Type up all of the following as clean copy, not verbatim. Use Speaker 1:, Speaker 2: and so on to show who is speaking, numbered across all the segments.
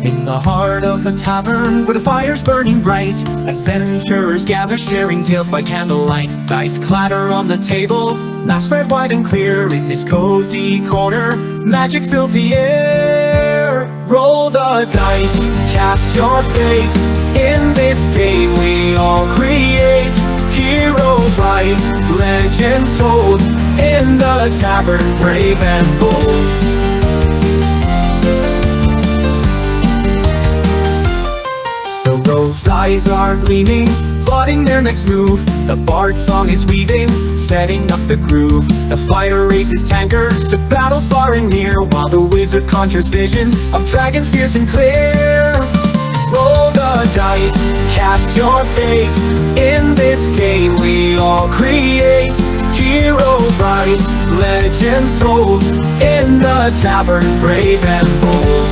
Speaker 1: In the heart of the tavern, where the fire's burning bright, adventurers gather, sharing tales by candlelight. Dice clatter on the table, laughs spread wide and clear. In this cozy corner, magic fills the air. Roll the dice, cast your fate. In this game we all create. Heroes rise, legends told. In the tavern, brave and bold. The rogues' eyes are gleaming, plotting their next move. The bard's song is weaving, setting up the groove. The fighter raises tankards to battles far and near, while the wizard conjures visions of dragons fierce and clear. Roll the dice, cast your fate. In this game we all create. Heroes rise, legends told. In the tavern, brave and bold.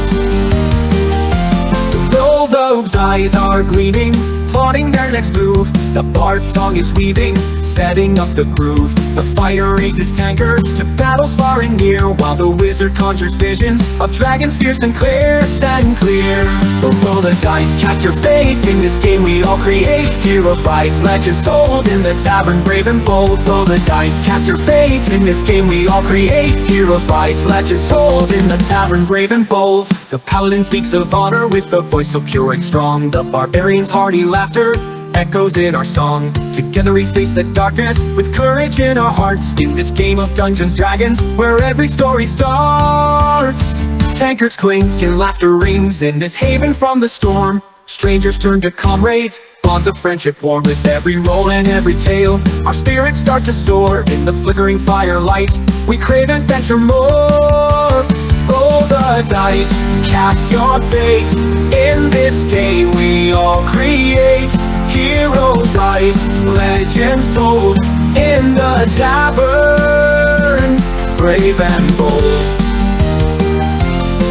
Speaker 1: Though those eyes are gleaming, plotting their next move. The bard's song is weaving, setting up the groove. The fighter raises tankards to battles far and near, while the wizard conjures visions of dragons fierce and clear. Stand clear, roll the dice, cast your fate. In this game we all create. Heroes rise, legends told. In the tavern, brave and bold. Roll the dice, cast your fate. In this game we all create. Heroes rise, legends told. In the tavern, brave and bold. The paladin speaks of honor with a voice so pure and strong. The barbarian's hearty laughter echoes in our song. Together we face the darkness with courage in our hearts. In this game of Dungeons Dragons, where every story starts. Tankards clink and laughter rings in this haven from the storm. Strangers turn to comrades, bonds of friendship warm. With every roll and every tale, our spirits start to soar. In the flickering firelight, we crave adventure more. Roll the dice, cast your fate. In this game we all create. Heroes rise, legends told. In the tavern, brave and bold.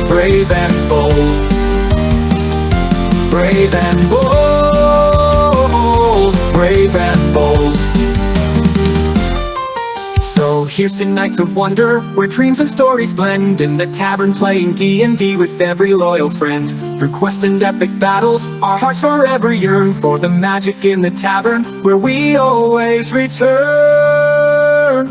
Speaker 1: Brave and bold. Brave and bold. Brave and bold. So here's to nights of wonder, where dreams and stories blend. In the tavern playing D&D with every loyal friend. Through quests and epic battles, our hearts forever yearn for the magic in the tavern, where we always return.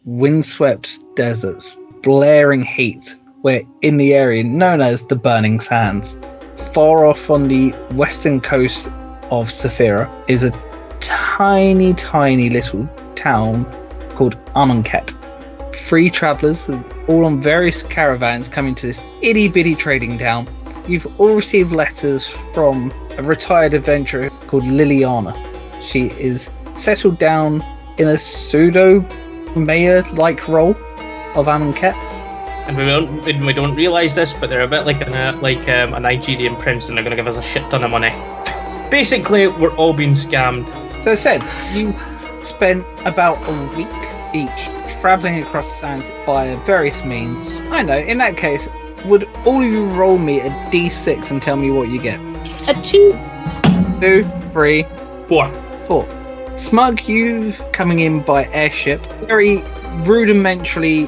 Speaker 2: Windswept deserts, blaring heat, we're in the area known as the Burning Sands. Far off on the western coast of Saphira is a tiny little town called Amonkhet. 3 travellers, all on various caravans, coming to this itty-bitty trading town. You've all received letters from a retired adventurer called Liliana. She is settled down in a pseudo-mayor-like role of Amonkhet.
Speaker 3: And we don't realise this, but they're a bit like a Nigerian prince, and they're going to give us a shit ton of money. Basically, we're all being scammed.
Speaker 2: So I said, you spent about a week each travelling across the sands by various means. I know, in that case, would all of you roll me a d6 and tell me what you get?
Speaker 4: A 2.
Speaker 2: 2, 3,
Speaker 3: 4.
Speaker 2: 4. Smug, you coming in by airship, very rudimentarily,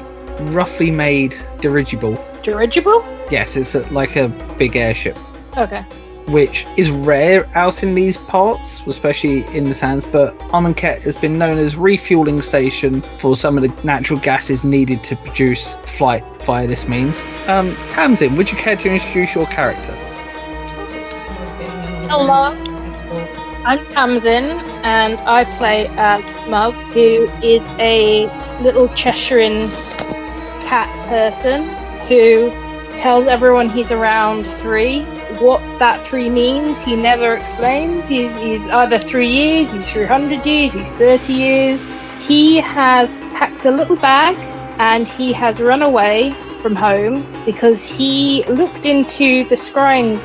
Speaker 2: roughly made dirigible.
Speaker 4: Dirigible?
Speaker 2: Yes, it's like a big airship.
Speaker 4: Okay.
Speaker 2: Which is rare out in these parts, especially in the sands, but Amonkhet has been known as refueling station for some of the natural gases needed to produce flight via this means. Tamsin, would you care to introduce your character?
Speaker 4: Hello. I'm Tamsin, and I play as Smug, who is a little Cheshirean cat person who tells everyone he's around 3. What that 3 means, he never explains. He's either 3 years, he's 300 years, he's 30 years. He has packed a little bag and he has run away from home because he looked into the scrying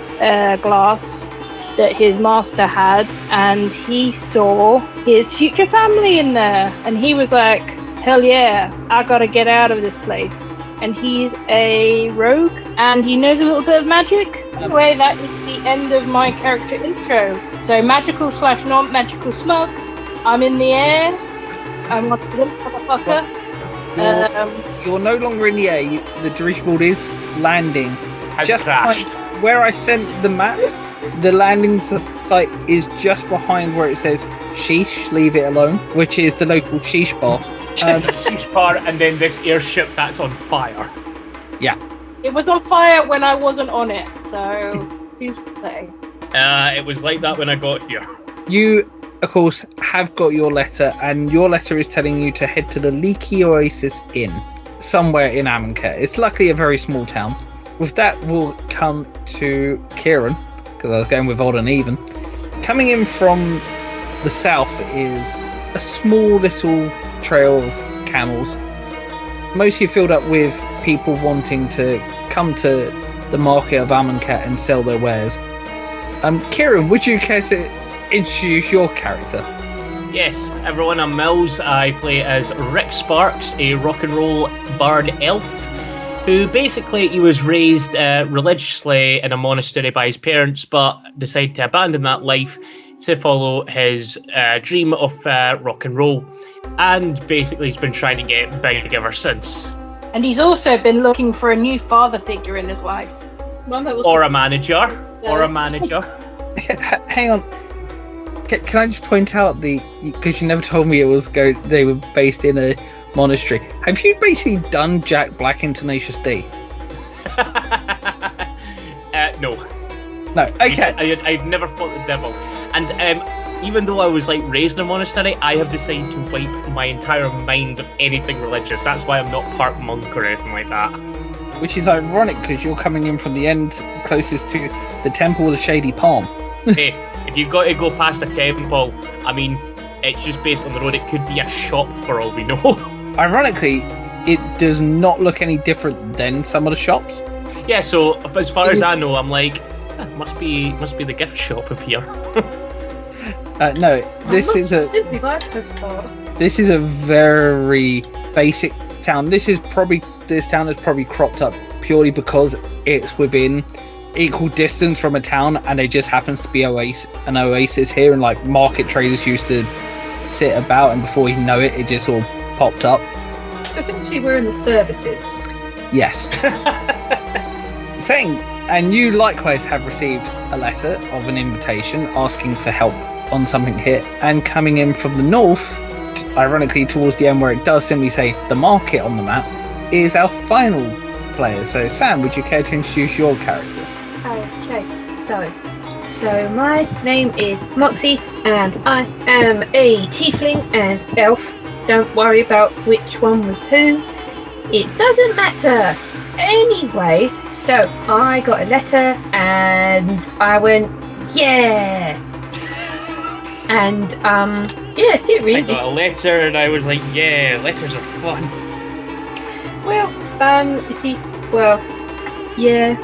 Speaker 4: glass that his master had, and he saw his future family in there, and he was like, hell yeah, I gotta get out of this place. And he's a rogue, and he knows a little bit of magic. Anyway, that is the end of my character intro. So magical / non-magical smug. I'm in the air. I'm like a little motherfucker.
Speaker 2: You're no longer in the air. The dirigible is landing.
Speaker 3: Has
Speaker 2: Just
Speaker 3: crashed.
Speaker 2: behind where I sent the map, the landing site is just behind where it says "Sheesh, leave it alone," which is the local sheesh bar.
Speaker 3: Sheesh bar, and then this airship that's on fire.
Speaker 4: It was on fire when I wasn't on it, so who's to say?
Speaker 3: It was like that when I got here.
Speaker 2: You, of course, have got your letter, and your letter is telling you to head to the Leaky Oasis Inn, somewhere in Amonkhet. It's luckily a very small town. With that, we'll come to Kieran, because I was going with odd and even. Coming in from the south is a small little trail of camels, mostly filled up with people wanting to come to the market of Amonkhet and sell their wares. Kieran, would you care to introduce your character?
Speaker 3: Yes, everyone, I'm Mills. I play as Rick Sparks, a rock and roll bard elf, who basically he was raised religiously in a monastery by his parents, but decided to abandon that life to follow his dream of rock and roll. And basically he's been trying to get big ever since.
Speaker 4: And he's also been looking for a new father figure in his life. One that was
Speaker 3: Or a manager. Or a manager.
Speaker 2: Hang on. Can I just point out because you never told me they were based in a monastery. Have you basically done Jack Black in Tenacious D?
Speaker 3: No.
Speaker 2: No. Okay.
Speaker 3: I've never fought the devil. And even though I was like raised in a monastery, I have decided to wipe my entire mind of anything religious. That's why I'm not part monk or anything like that.
Speaker 2: Which is ironic because you're coming in from the end closest to the Temple of the Shady Palm.
Speaker 3: Hey, if you've got to go past a temple, I mean, it's just based on the road. It could be a shop for all we know.
Speaker 2: Ironically, it does not look any different than some of the shops.
Speaker 3: Yeah, so as far as I know, I'm like, must be the gift shop up here.
Speaker 2: No, this is a very basic town. This town is probably cropped up purely because it's within equal distance from a town, and there just happens to be an oasis here, and like market traders used to sit about, and before you know it, it just all popped up.
Speaker 5: Essentially, we're in the services.
Speaker 2: Yes. And you likewise have received a letter of an invitation asking for help on something here, and coming in from the north, ironically towards the end where it does simply say the market on the map, is our final player. So Sam, would you care to introduce your character?
Speaker 5: Okay, so my name is Moxie, and I am a tiefling and elf. Don't worry about which one was who. It doesn't matter. Anyway, so I got a letter and I went, yeah. And yes, it really.
Speaker 3: I got a letter and I was like, yeah, letters are fun.
Speaker 5: Well, you see, well, yeah.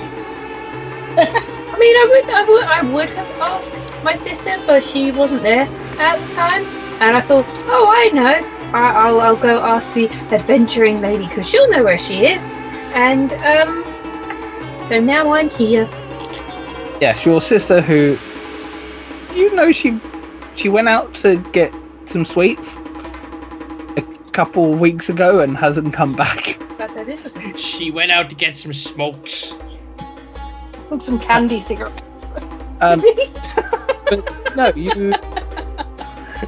Speaker 5: I mean, I would have asked my sister, but she wasn't there at the time. And I thought, oh, I know. I'll go ask the adventuring lady because she'll know where she is. And so now I'm here.
Speaker 2: Yes, your sister, who she went out to get some sweets a couple of weeks ago and hasn't come back.
Speaker 5: So this was.
Speaker 3: She went out to get some smokes.
Speaker 4: and some candy cigarettes.
Speaker 2: But no, you.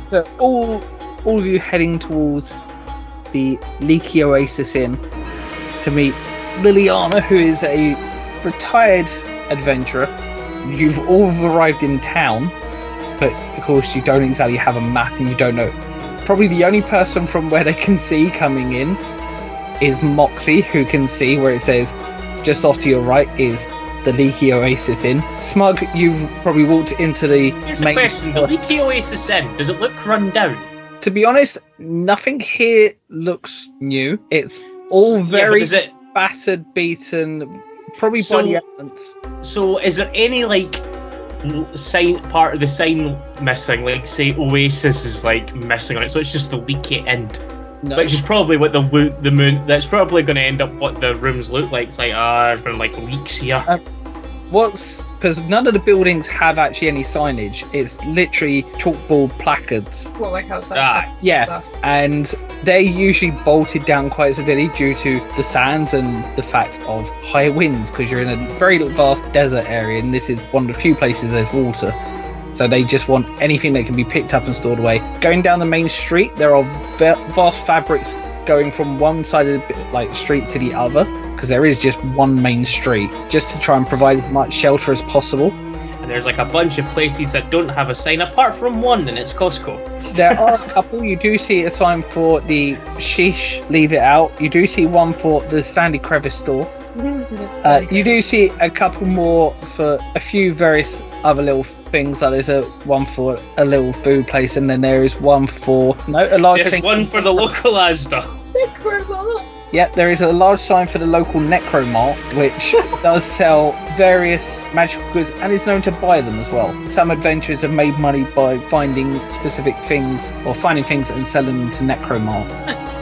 Speaker 2: So all of you heading towards the Leaky Oasis Inn to meet Liliana, who is a retired adventurer. You've all arrived in town, but of course you don't exactly have a map and you don't know. Probably the only person from where they can see coming in is Moxie, who can see where it says just off to your right is the Leaky Oasis Inn. Smug, you've probably walked into the
Speaker 3: Here's a
Speaker 2: main
Speaker 3: question, the Leaky Oasis Inn, does it look run down?
Speaker 2: To be honest, nothing here looks new. It's all very battered, beaten, probably by the elements.
Speaker 3: So is there any part of the sign missing, like say Oasis is like missing on it, so it's just the Leaky Inn?
Speaker 2: No.
Speaker 3: Which is probably what the moon. That's probably going to end up what the rooms look like. It's like there's been like leaks here.
Speaker 2: Because none of the buildings have actually any signage. It's literally chalkboard placards.
Speaker 5: Well, like outside.
Speaker 2: Yeah,
Speaker 5: Stuff.
Speaker 2: and they're usually bolted down quite severely due to the sands and the fact of high winds, because you're in a very vast desert area, and this is one of the few places there's water. So they just want anything that can be picked up and stored away. Going down the main street, there are vast fabrics going from one side of the street to the other, because there is just one main street, just to try and provide as much shelter as possible.
Speaker 3: And there's like a bunch of places that don't have a sign apart from one, and it's Costco.
Speaker 2: There are a couple. You do see a sign for the Sheesh, leave it out. You do see one for the Sandy Crevice store. You do see a couple more for a few various other little things. Like there's one for a little food place, and then there is one for a large
Speaker 3: There's
Speaker 2: thing.
Speaker 3: one for the local Asda.
Speaker 2: Yeah, there is a large sign for the local Necromart, which does sell various magical goods and is known to buy them as well. Some adventurers have made money by finding specific things, or finding things and selling them to Necromart.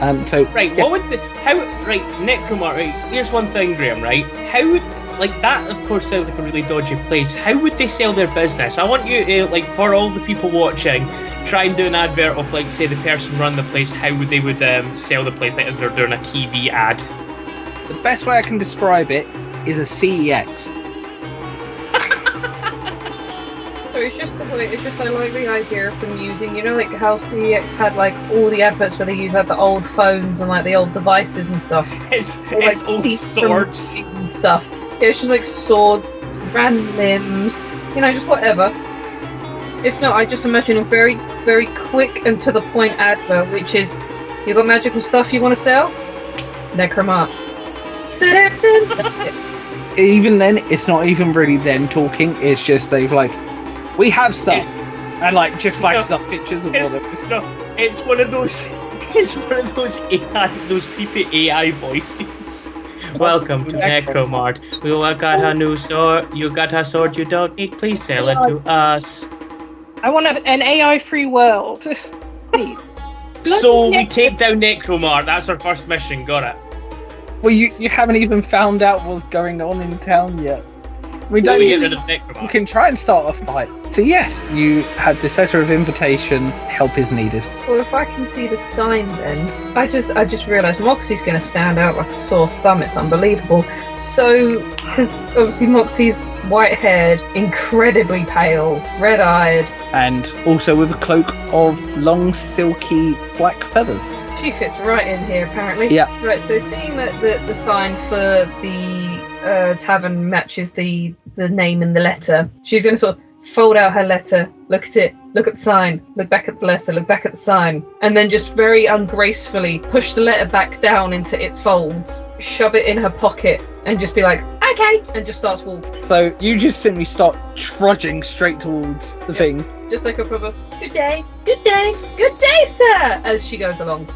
Speaker 2: And so,
Speaker 3: Right,
Speaker 2: yeah,
Speaker 3: what would Necromart, right, here's one thing, Graham, right? How would, that of course sounds like a really dodgy place. How would they sell their business? I want you to, for all the people watching, try and do an advert of, say the person run the place, how would they sell the place, if they're doing a TV ad.
Speaker 2: the best way I can describe it is a CEX.
Speaker 5: So it's just I like the idea of them using, how CEX had all the adverts where they use the old phones and the old devices and stuff.
Speaker 3: It's old
Speaker 5: teeth
Speaker 3: swords.
Speaker 5: and stuff. Yeah, it's just swords, random limbs, just whatever. If not, I just imagine a very, very quick and to the point advert, which is, you got magical stuff you want to sell? Necromart. That's it.
Speaker 2: Even then, it's not even really them talking. It's just we have stuff, and just flashes up pictures of all of it.
Speaker 3: It's one of those. It's one of those AI, those creepy AI voices. Welcome to Necromart. We got a new sword. You got a sword you don't need. Please sell it to us.
Speaker 4: I want an AI-free world. Please.
Speaker 3: So we take down Necromart. That's our first mission. Got it.
Speaker 2: Well, you haven't even found out what's going on in town yet. We don't
Speaker 3: We get
Speaker 2: even.
Speaker 3: rid of Necromart.
Speaker 2: You can try and start a fight. So yes, you have this letter of invitation. Help is needed.
Speaker 5: Well, if I can see the sign, then I just realised Moxie's going to stand out like a sore thumb. It's unbelievable. So, because obviously Moxie's white-haired, incredibly pale, red-eyed.
Speaker 2: And also with a cloak of long, silky black feathers.
Speaker 5: She fits right in here, apparently.
Speaker 2: Yeah.
Speaker 5: Right. So, seeing that the sign for the tavern matches the name in the letter, she's going to sort of fold out her letter, look at it, look at the sign, look back at the letter, look back at the sign, and then just very ungracefully push the letter back down into its folds, shove it in her pocket, and just be like, okay, and just starts walking.
Speaker 2: So you just simply start trudging straight towards the thing.
Speaker 5: Just like a proper, good day, sir, as she goes along.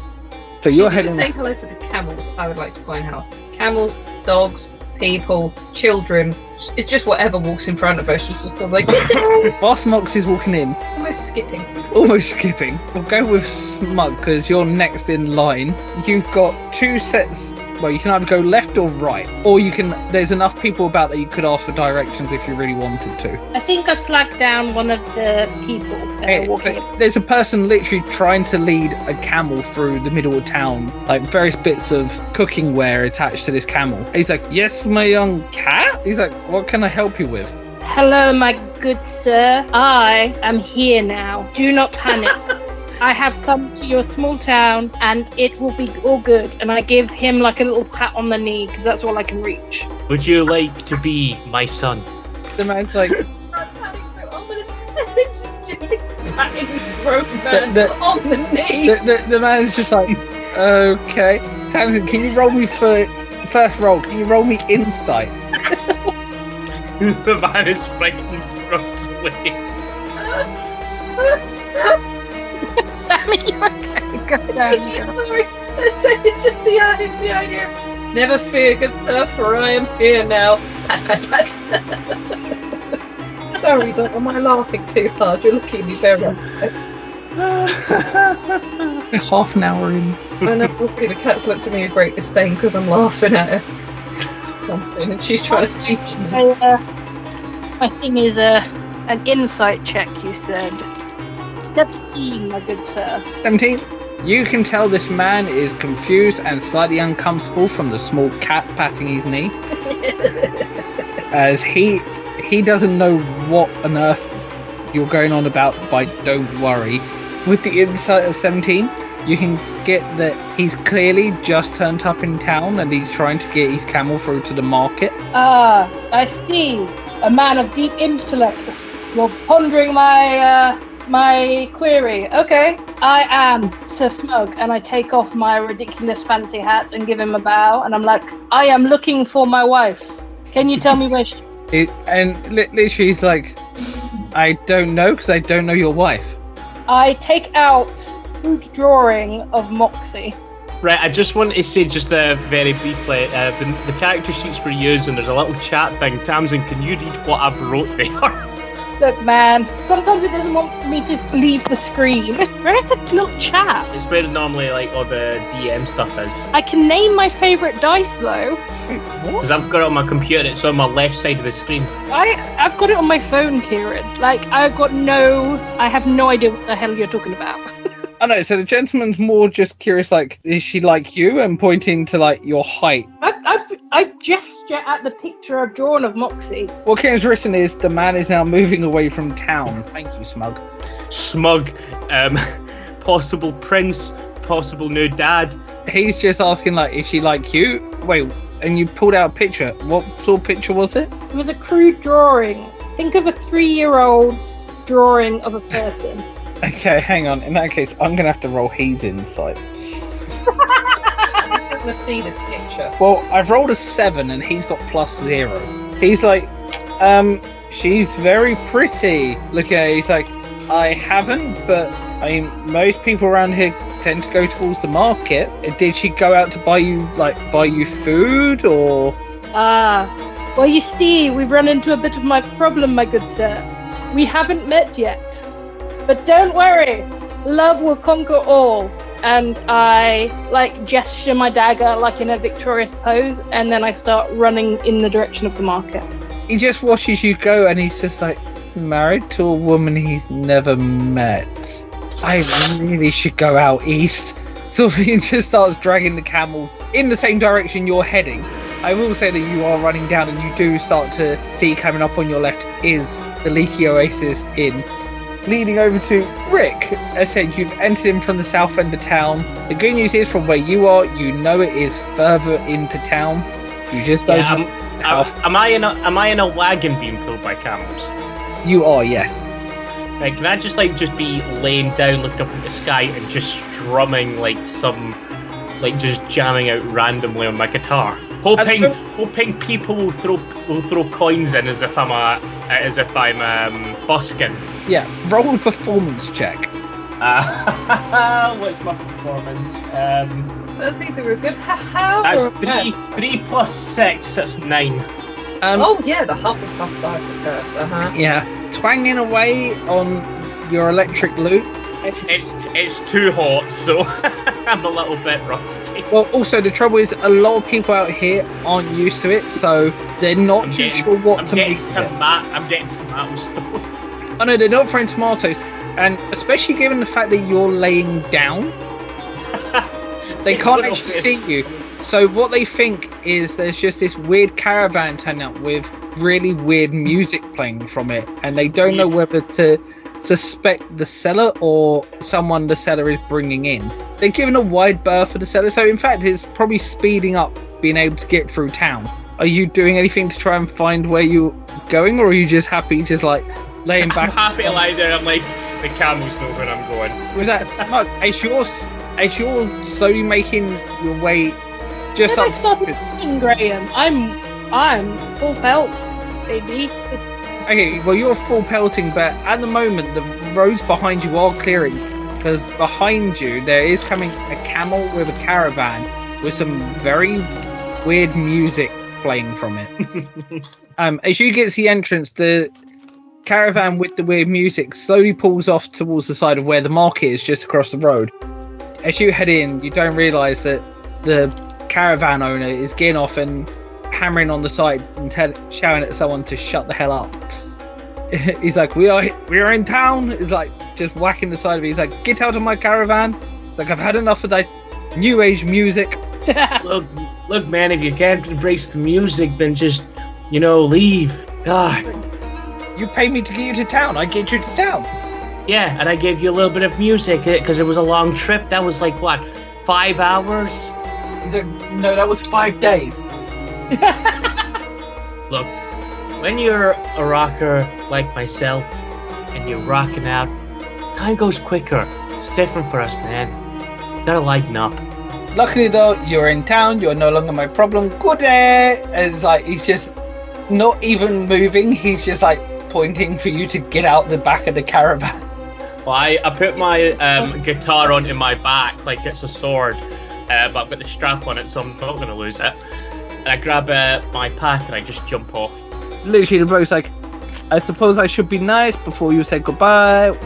Speaker 2: So you're
Speaker 5: She's
Speaker 2: heading.
Speaker 5: saying hello to the camels, I would like to point out. Camels, dogs, people, children, it's just whatever walks in front of her. She's just sort of like, good day!
Speaker 2: Whilst Mox is walking in,
Speaker 5: Almost skipping.
Speaker 2: almost skipping. We'll go with Smug because you're next in line. You've got two sets. Well, you can either go left or right, or you can. There's enough people about that you could ask for directions if you really wanted to.
Speaker 4: I think I flagged down one of the people that are walking.
Speaker 2: There's a person literally trying to lead a camel through the middle of town, various bits of cooking ware attached to this camel. He's like, "Yes, my young cat." He's like, "What can I help you with?"
Speaker 4: Hello, my good sir. I am here now. Do not panic. I have come to your small town and it will be all good. And I give him a little pat on the knee because that's all I can reach.
Speaker 3: Would you like to be my son?
Speaker 2: The man's like,
Speaker 5: That's sounding so ominous. Just patting this grown man on the knee.
Speaker 2: the man's just like, "Okay, Tamsin, can you roll me for first roll? Can you roll me insight?"
Speaker 3: The man is frightened runs away.
Speaker 4: Sammy, okay, go down.
Speaker 5: Sorry, it's just the idea. Never fear, good sir, for I am here now. Pat, pat, pat. Sorry, Doc, am I laughing too hard? You're looking at me very upset.
Speaker 2: Half an hour in.
Speaker 5: And hopefully the cat's looked at me with great disdain because I'm laughing at her. Something, and she's trying to sleep on me.
Speaker 4: My thing is an insight check, you said. 17, my good sir.
Speaker 2: 17. You can tell this man is confused and slightly uncomfortable from the small cat patting his knee. As he doesn't know what on earth you're going on about by don't worry. With the insight of 17, you can get that he's clearly just turned up in town and he's trying to get his camel through to the market.
Speaker 4: Ah, I see. A man of deep intellect. You're pondering my query. Okay. I am Sir Smug, and I take off my ridiculous fancy hat and give him a bow, and I'm like, I am looking for my wife. Can you tell me where she...
Speaker 2: Literally he's like, I don't know because I don't know your wife.
Speaker 4: I take out crude drawing of Moxie.
Speaker 3: Right, I just want to say very briefly, the character sheets we're using, there's a little chat thing. Tamsin, can you read what I've wrote there?
Speaker 4: Look, man, sometimes it doesn't want me to leave the screen. Where's the little chat?
Speaker 3: It's where normally like all the DM stuff is.
Speaker 4: I can name my favourite dice, though.
Speaker 3: Because I've got it on my computer, it's on my left side of the screen.
Speaker 4: I've got it on my phone, Kieran. Like, I have no idea what the hell you're talking about.
Speaker 2: I know, so the gentleman's more just curious, like, is she like you? And pointing to, like, your height.
Speaker 4: I gesture at the picture I've drawn of Moxie.
Speaker 2: What Kieran's written is, the man is now moving away from town. Thank you, Smug.
Speaker 3: Smug, possible prince, possible new dad.
Speaker 2: He's just asking, like, is she like you? Wait, and you pulled out a picture. What sort of picture was it?
Speaker 4: It was a crude drawing. Think of a 3-year-old's drawing of a person.
Speaker 2: Okay, hang on. In that case, I'm going to have to roll his insight.
Speaker 5: I want to see this picture.
Speaker 2: Well, I've rolled a 7 and he's got +0. He's like, she's very pretty. Look at her, he's like, I haven't, but I mean, most people around here tend to go towards the market. Did she go out to buy you food or?
Speaker 4: Well, you see, we've run into a bit of my problem, my good sir. We haven't met yet. But don't worry, love will conquer all. And I, gesture my dagger, in a victorious pose, and then I start running in the direction of the market.
Speaker 2: He just watches you go, and he's just like, married to a woman he's never met. I really should go out east. So he just starts dragging the camel in the same direction you're heading. I will say that you are running down, and you do start to see coming up on your left is the Leaky Oasis Inn. Leading over to Rick. As I said, you've entered in from the south end of town. The good news is, from where you are, you know it is further into town. You just don't.
Speaker 3: Am I in a wagon being pulled by camels?
Speaker 2: You are, yes.
Speaker 3: Right, can I just be laying down, looking up at the sky, and just strumming just jamming out randomly on my guitar, hoping people will throw coins in as if I'm busking.
Speaker 2: Yeah, roll a performance check.
Speaker 3: What's my performance?
Speaker 5: That's either a good ha-ha
Speaker 3: That's
Speaker 5: or a bad.
Speaker 3: 3 plus 6. That's 9.
Speaker 5: Oh yeah, the Hufflepuff dice at first.
Speaker 2: Yeah, twanging away on your electric lute.
Speaker 3: It's too hot, so I'm a little bit rusty.
Speaker 2: Well, also the trouble is a lot of people out here aren't used to it, so they're not too sure what to make of it.
Speaker 3: I'm getting tomatoes though.
Speaker 2: I know they're not throwing tomatoes, and especially given the fact that you're laying down, they can't actually see you. So what they think is there's just this weird caravan turning up with really weird music playing from it, and they don't know whether to suspect the seller or someone the seller is bringing in. They're given a wide berth for the seller, so in fact it's probably speeding up being able to get through town. Are you doing anything to try and find where you're going, or are you just happy laying back?
Speaker 3: I'm happy to lie there. I'm like, the camels know where I'm going.
Speaker 2: With that, Smug, as you're slowly making your way just
Speaker 4: When
Speaker 2: up.
Speaker 4: I started running, Graham, I'm full pelt, baby.
Speaker 2: Okay, well you're full pelting, but at the moment the roads behind you are clearing, because behind you there is coming a camel with a caravan with some very weird music playing from it. As you get to the entrance, the caravan with the weird music slowly pulls off towards the side of where the market is, just across the road. As you head in, you don't realise that the caravan owner is getting off and hammering on the side and shouting at someone to shut the hell up. He's like, we are in town. He's like just whacking the side of it. He's like, get out of my caravan. It's like, I've had enough of that new age music.
Speaker 3: Look, man, if you can't embrace the music, then just, leave. God.
Speaker 2: You paid me to get you to town. I get you to town.
Speaker 3: Yeah, and I gave you a little bit of music because it was a long trip. That was like, what, 5 hours?
Speaker 2: He's like, no, that was 5 days.
Speaker 3: Look, when you're a rocker like myself and you're rocking out, time goes quicker. It's different for us, man. Gotta lighten up.
Speaker 2: Luckily, though, you're in town. You're no longer my problem. Good day. It's like he's just not even moving. He's just like pointing for you to get out the back of the caravan.
Speaker 3: Well, I put my guitar onto my back like it's a sword, but I've got the strap on it, so I'm not going to lose it. And I grab my pack and I just jump off.
Speaker 2: Literally, the bloke's like, I suppose I should be nice before you say goodbye.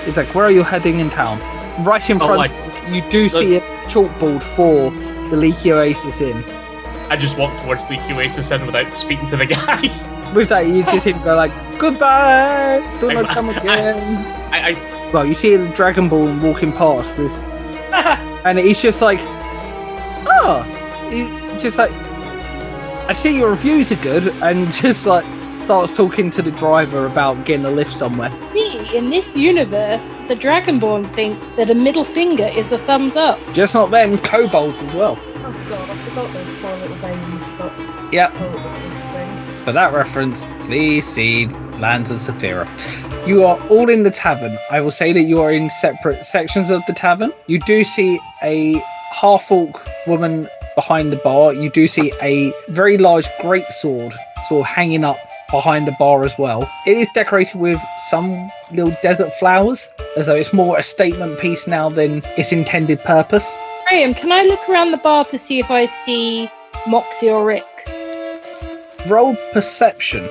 Speaker 2: It's like, where are you heading in town? Right in front, you do see a chalkboard for the Leaky Oasis Inn.
Speaker 3: I just walk towards Leaky Oasis Inn without speaking to the guy.
Speaker 2: With that, you just hear him go like, goodbye, do not come again. Well, you see the Dragonborn walking past this, and he's just like, he's just like, I see your reviews are good, and just like starts talking to the driver about getting a lift somewhere.
Speaker 4: See, in this universe, the Dragonborn think that a middle finger is a thumbs up.
Speaker 2: Just not them, kobolds as well.
Speaker 5: Oh god, I forgot those poor little babies got
Speaker 2: Yep.
Speaker 5: told of this thing.
Speaker 2: For that reference, please see Lands of Saphira. You are all in the tavern. I will say that you are in separate sections of the tavern. You do see a half-orc woman behind the bar. You do see a very large greatsword sort of hanging up behind the bar as well. It is decorated with some little desert flowers, as though it's more a statement piece now than its intended purpose.
Speaker 4: Graham, can I look around the bar to see if I see Moxie or Rick?
Speaker 2: Roll perception.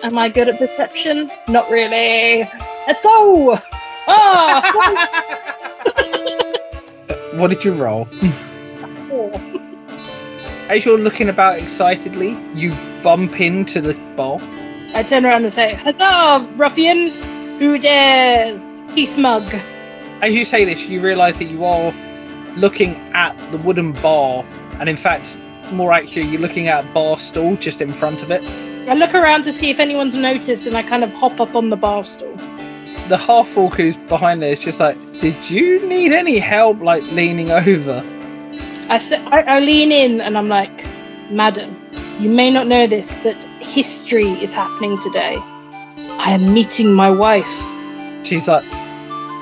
Speaker 4: Am I good at perception? Not really. Let's go!
Speaker 2: What did you roll?
Speaker 4: 4.
Speaker 2: As you're looking about excitedly, you bump into the bar.
Speaker 4: I turn around and say, huzzah, ruffian! Who dares? Be smug.
Speaker 2: As you say this, you realise that you are looking at the wooden bar, and in fact, more actually, you're looking at a bar stool just in front of it.
Speaker 4: I look around to see if anyone's noticed, and I kind of hop up on the bar stool.
Speaker 2: The half-orc who's behind there is just like, did you need any help, like, leaning over?
Speaker 4: I lean in and I'm like, Madam, you may not know this, but history is happening today. I am meeting my wife.
Speaker 2: She's like,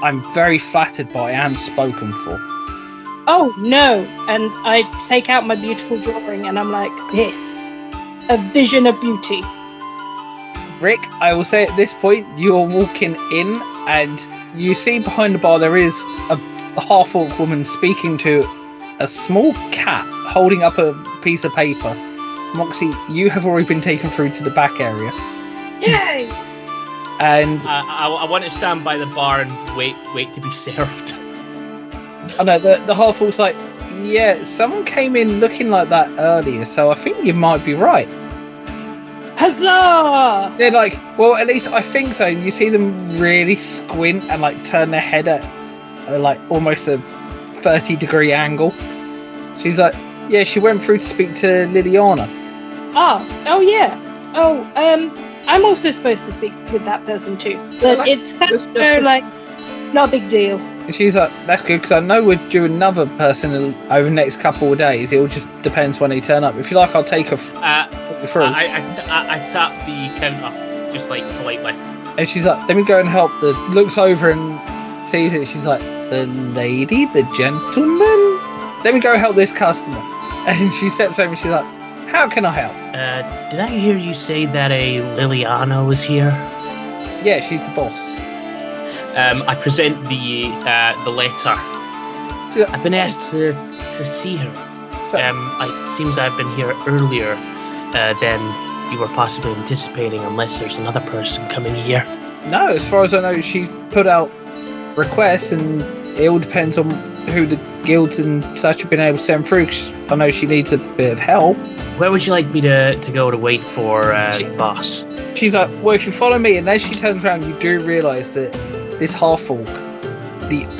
Speaker 2: I'm very flattered, but I am spoken for.
Speaker 4: Oh, no. And I take out my beautiful drawing and I'm like, this, a vision of beauty.
Speaker 2: Rick, I will say at this point, you're walking in and you see behind the bar there is a half-orc woman speaking to a small cat holding up a piece of paper. Moxie, you have already been taken through to the back area.
Speaker 5: Yay!
Speaker 3: And I want to stand by the bar and wait to be served.
Speaker 2: I know the half-orc's like, yeah, someone came in looking like that earlier, so I think you might be right.
Speaker 4: Huzzah!
Speaker 2: They're like, well, at least I think so. And you see them really squint and like turn their head at like almost a 30-degree angle. She's like, yeah, she went through to speak to Liliana.
Speaker 4: Oh yeah. I'm also supposed to speak with that person too, but it's kind of like not a big deal.
Speaker 2: And she's like, that's good, because I know we're due another person over the next couple of days. It all just depends when they turn up. If you like, I'll take her through.
Speaker 3: I tap the counter just like politely,
Speaker 2: and she's like, let me go and help. Looks over and sees it. She's like, the lady, the gentleman, let me go help this customer. And she steps over and she's like, how can I help?
Speaker 3: Did I hear you say that a Liliana was here?
Speaker 2: Yeah, she's the boss.
Speaker 3: I present the letter. I've been asked to see her. It seems I've been here earlier than you were possibly anticipating, unless there's another person coming here.
Speaker 2: No, as far as I know, she put out requests, and it all depends on who the guilds and such have been able to send through, 'cause I know she needs a bit of help.
Speaker 3: Where would you like me to go to wait for the boss?
Speaker 2: She's like, well, if you follow me, and as she turns around, you do realise that this half-orc,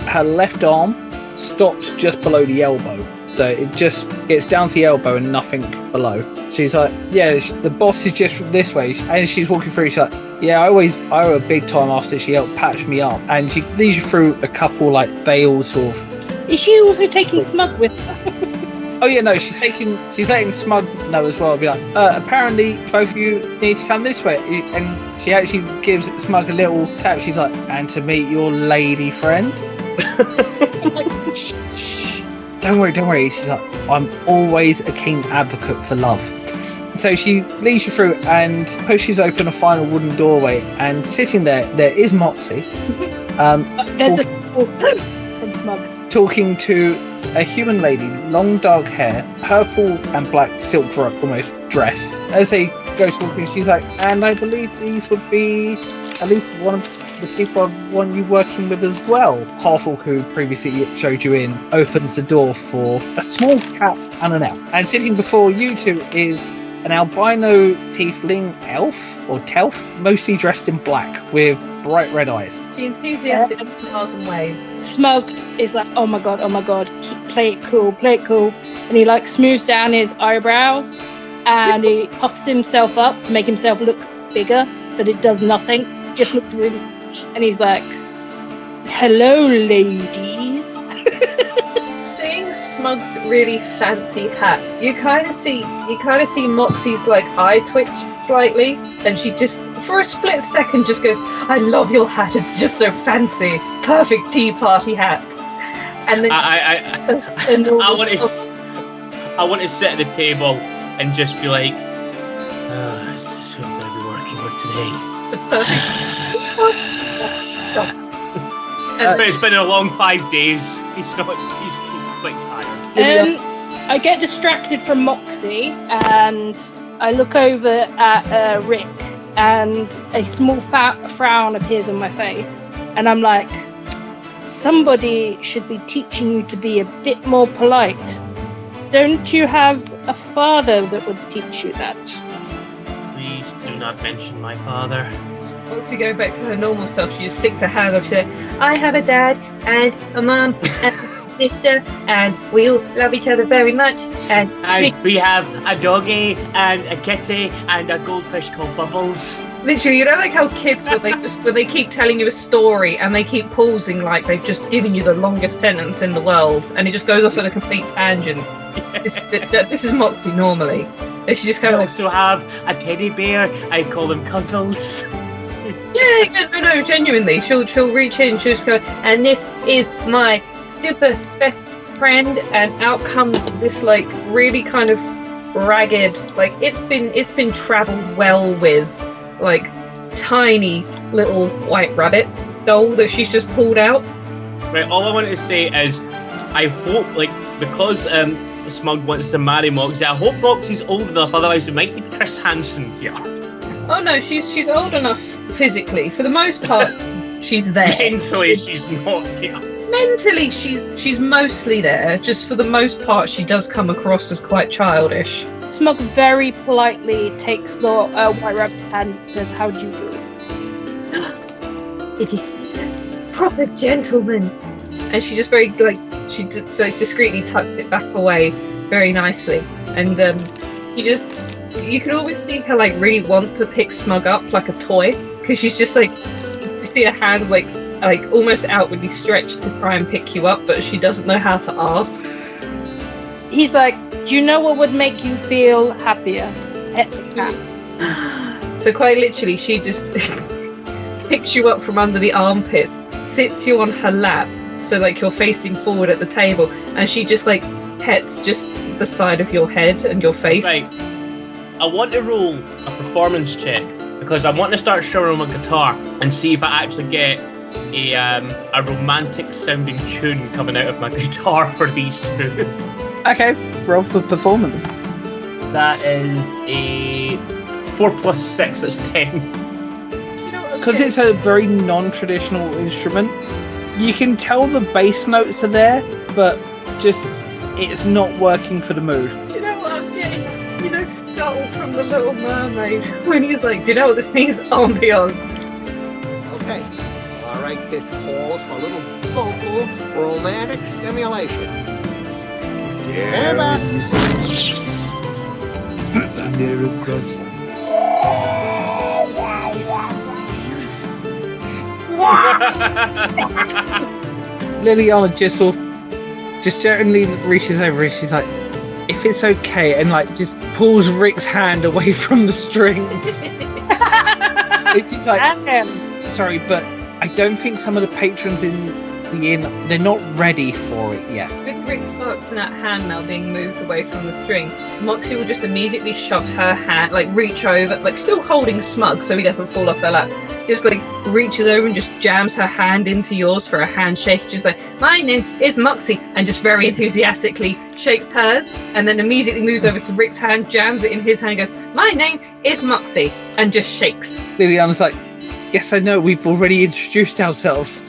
Speaker 2: her left arm stops just below the elbow. So it just gets down to the elbow and nothing below. She's like, yeah, the boss is just this way. And she's walking through, she's like, yeah, I owe her big time after she helped patch me up. And she leads you through a couple, like, veiled sort of...
Speaker 4: Is she also taking Smug with her?
Speaker 2: Oh yeah, no, she's letting Smug know as well. Be like, apparently both of you need to come this way. And she actually gives Smug a little tap. She's like, and to meet your lady friend. Don't worry. She's like, I'm always a keen advocate for love. So she leads you through and pushes open a final wooden doorway, and sitting there is Moxie.
Speaker 4: That's from Smug.
Speaker 2: Talking to a human lady, long dark hair, purple and black silk robe almost dress. As they go talking, she's like, and I believe these would be at least one of the people I want you working with as well. Half-orc, who previously showed you in, opens the door for a small cat and an elf. And sitting before you two is an albino tiefling elf, or telf, mostly dressed in black with bright red eyes.
Speaker 5: She enthusiastic to miles and waves.
Speaker 4: Smug is like, oh my god, play it cool. And he like smooths down his eyebrows and he puffs himself up to make himself look bigger, but it does nothing. Just looks really, and he's like, hello ladies.
Speaker 5: Seeing Smug's really fancy hat, you kind of see Moxie's like eye twitch slightly, and she just for a split second just goes, I love your hat, it's just so fancy, perfect tea party hat. And then
Speaker 3: I want to sit at the table and just be like, is this who I'm going to be working with today? But it's been a long 5 days. He's quite tired.
Speaker 4: I get distracted from Moxie and I look over at Rick, and a small frown appears on my face, and I'm like, somebody should be teaching you to be a bit more polite. Don't you have a father that would teach you that?
Speaker 3: Please do not mention my father.
Speaker 5: Moxie going back to her normal self, she just sticks her hand up. She said, I have a dad and a mum and a sister, and we all love each other very much. And
Speaker 3: we have a doggy and a kitty and a goldfish called Bubbles.
Speaker 5: Literally, you know, like how kids when they keep telling you a story and they keep pausing like they've just given you the longest sentence in the world, and it just goes off on a complete tangent. This is Moxie normally. And she just kind of
Speaker 3: also have a teddy bear. I call them Cuddles.
Speaker 5: Yeah, no, genuinely. She'll reach in, she'll just go, and this is my super best friend, and out comes this like really kind of ragged, like it's been travelled well with, like tiny little white rabbit doll that she's just pulled out.
Speaker 3: Right, all I wanted to say is I hope, like, because Smug wants to marry Moxie, I hope Moxie's old enough, otherwise we might need Chris Hansen here.
Speaker 5: Oh no, she's old enough physically. For the most part, she's there.
Speaker 3: Mentally, she's not here.
Speaker 5: Mentally, she's mostly there. Just for the most part, she does come across as quite childish.
Speaker 4: Smug very politely takes the white rabbit hand and says, how do you do?
Speaker 5: It is proper gentleman. And she just very discreetly tucks it back away very nicely. And you can always see her like really want to pick Smug up like a toy, because she's just like, you see her hands like almost outwardly stretched to try and pick you up, but she doesn't know how to ask.
Speaker 4: He's like, do you know what would make you feel happier? Pet the cat.
Speaker 5: So quite literally, she just picks you up from under the armpits, sits you on her lap, so like you're facing forward at the table, and she just like pets just the side of your head and your face.
Speaker 3: Right. I want to roll a performance check, because I want to start showing my guitar and see if I actually get a romantic sounding tune coming out of my guitar for these two.
Speaker 2: Okay, roll for performance.
Speaker 3: That is a 4 + 6, that's 10.
Speaker 2: Because it's a very non-traditional instrument, You can tell the bass notes are there, but just it's not working for the mood.
Speaker 5: Do you know what I'm getting? You know, Scuttle from The Little Mermaid, when he's like, do you know what this means? Ambiance.
Speaker 6: Okay. All right, this calls for a little vocal romantic stimulation. Stand back.
Speaker 7: Sitting there across.
Speaker 2: Liliana just gently reaches over and she's like, if it's okay, and like just pulls Rick's hand away from the strings. It's just like, sorry, but I don't think some of the patrons in the inn, they're not ready for it yet.
Speaker 5: With Rick Starks and that hand now being moved away from the strings, Moxie will just immediately shove her hand, like reach over, like still holding Smug so he doesn't fall off her lap. Just like reaches over and just jams her hand into yours for a handshake. Just like, my name is Moxie, and just very enthusiastically shakes hers, and then immediately moves over to Rick's hand, jams it in his hand, and goes, my name is Moxie, and just shakes.
Speaker 2: Liliana's like, yes, I know, we've already introduced ourselves.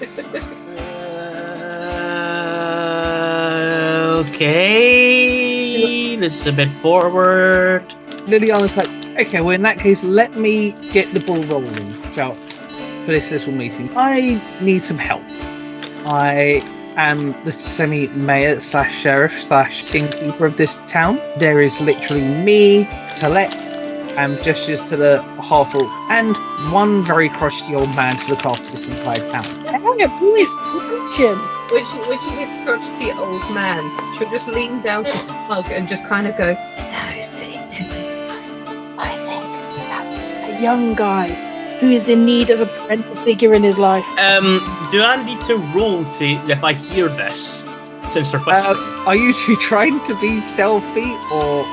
Speaker 3: Okay, this is a bit forward.
Speaker 2: Liliana's like, okay, well in that case, let me get the ball rolling for this little meeting. I need some help. I am the semi-mayor / sheriff / innkeeper of this town. There is literally me, Colette, and gestures to the half-orc, and one very crotchety old man to look after this entire town.
Speaker 4: Hey, who is preaching?
Speaker 5: When she hits crotchety old man, she'll just lean down to Smug and just kind of go, so sitting next to us, I think.
Speaker 4: A young guy who is in need of a parental figure in his life.
Speaker 3: Do I need to roll to if I hear this? Since they're whispering.
Speaker 2: Are you two trying to be stealthy, or...?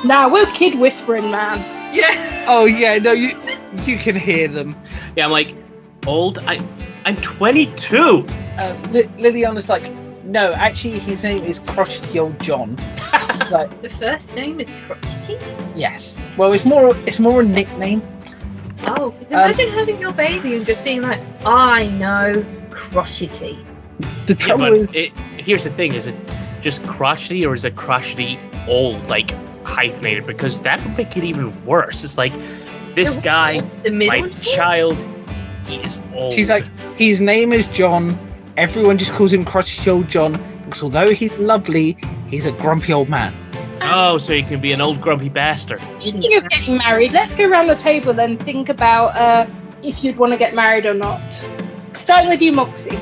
Speaker 4: Nah, we're kid whispering, man.
Speaker 5: Yeah.
Speaker 2: Oh yeah, no, you can hear them.
Speaker 3: Yeah, I'm like, old? I'm 22!
Speaker 2: Liliana's like, no, actually his name is Crotchety Old John. She's like,
Speaker 5: The first name is Crotchety?
Speaker 2: yes. Well, it's more a nickname.
Speaker 5: Oh, imagine having your baby and just being like, I know Crotchety.
Speaker 2: The
Speaker 3: Yeah,
Speaker 2: trouble
Speaker 3: but
Speaker 2: is,
Speaker 3: here's the thing, is it just crotchety or is it crotchety old, like hyphenated? Because that would make it even worse. It's like, this
Speaker 5: So
Speaker 3: guy,
Speaker 5: what's the middle
Speaker 3: my
Speaker 5: name?
Speaker 3: child, he is old.
Speaker 2: she's like, his name is John. Everyone just calls him Crotchety Old John because although he's lovely, he's a grumpy old man.
Speaker 3: oh, so he can be an old grumpy bastard.
Speaker 4: Speaking of getting married, let's go around the table and think about if you'd want to get married or not. Starting with you, Moxie.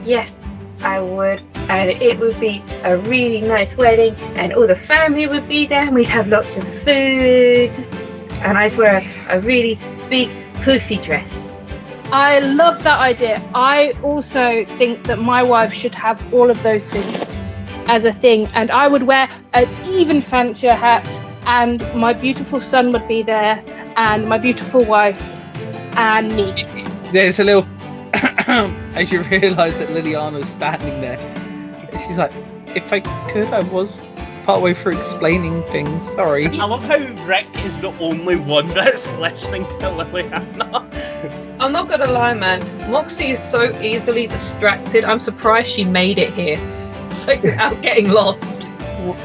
Speaker 5: Yes, I would. And it would be a really nice wedding, and all the family would be there, and we'd have lots of food. And I'd wear a really big, poofy dress.
Speaker 4: I love that idea. I also think that my wife should have all of those things as a thing, and I would wear an even fancier hat, and my beautiful son would be there, and my beautiful wife, and me.
Speaker 2: There's a little, as you realise that Liliana's standing there, she's like, if I could, I was partway through explaining things, sorry.
Speaker 3: I love how Rick is the only one that's listening to Liliana.
Speaker 5: I'm not gonna lie, man. Moxie is so easily distracted. I'm surprised she made it here. Like, without getting lost.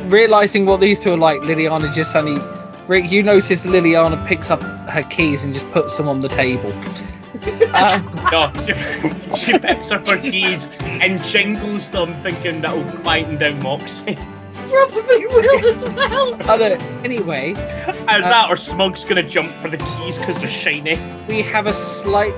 Speaker 2: Realising what these two are like, Liliana just suddenly... Rick, you notice Liliana picks up her keys and just puts them on the table.
Speaker 3: No, she picks up her keys and jingles them, thinking that'll quieten down Moxie.
Speaker 5: Probably will as well.
Speaker 2: Anyway,
Speaker 3: And that or Smug's gonna jump for the keys because they're shiny.
Speaker 2: we have a slight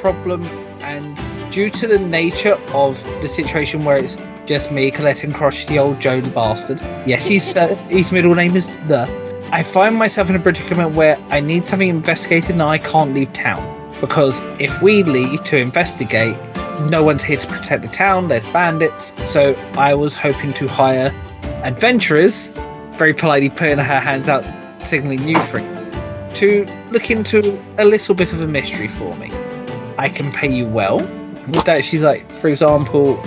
Speaker 2: problem, and due to the nature of the situation where it's just me, Colette, and Crotchety Old Joe the Bastard. Yes, his middle name is The. I find myself in a predicament where I need something investigated and I can't leave town. Because if we leave to investigate, no one's here to protect the town, there's bandits. So I was hoping to hire adventurers, very politely putting her hands out, signaling Newfree, to look into a little bit of a mystery for me. I can pay you well. With that, she's like, for example,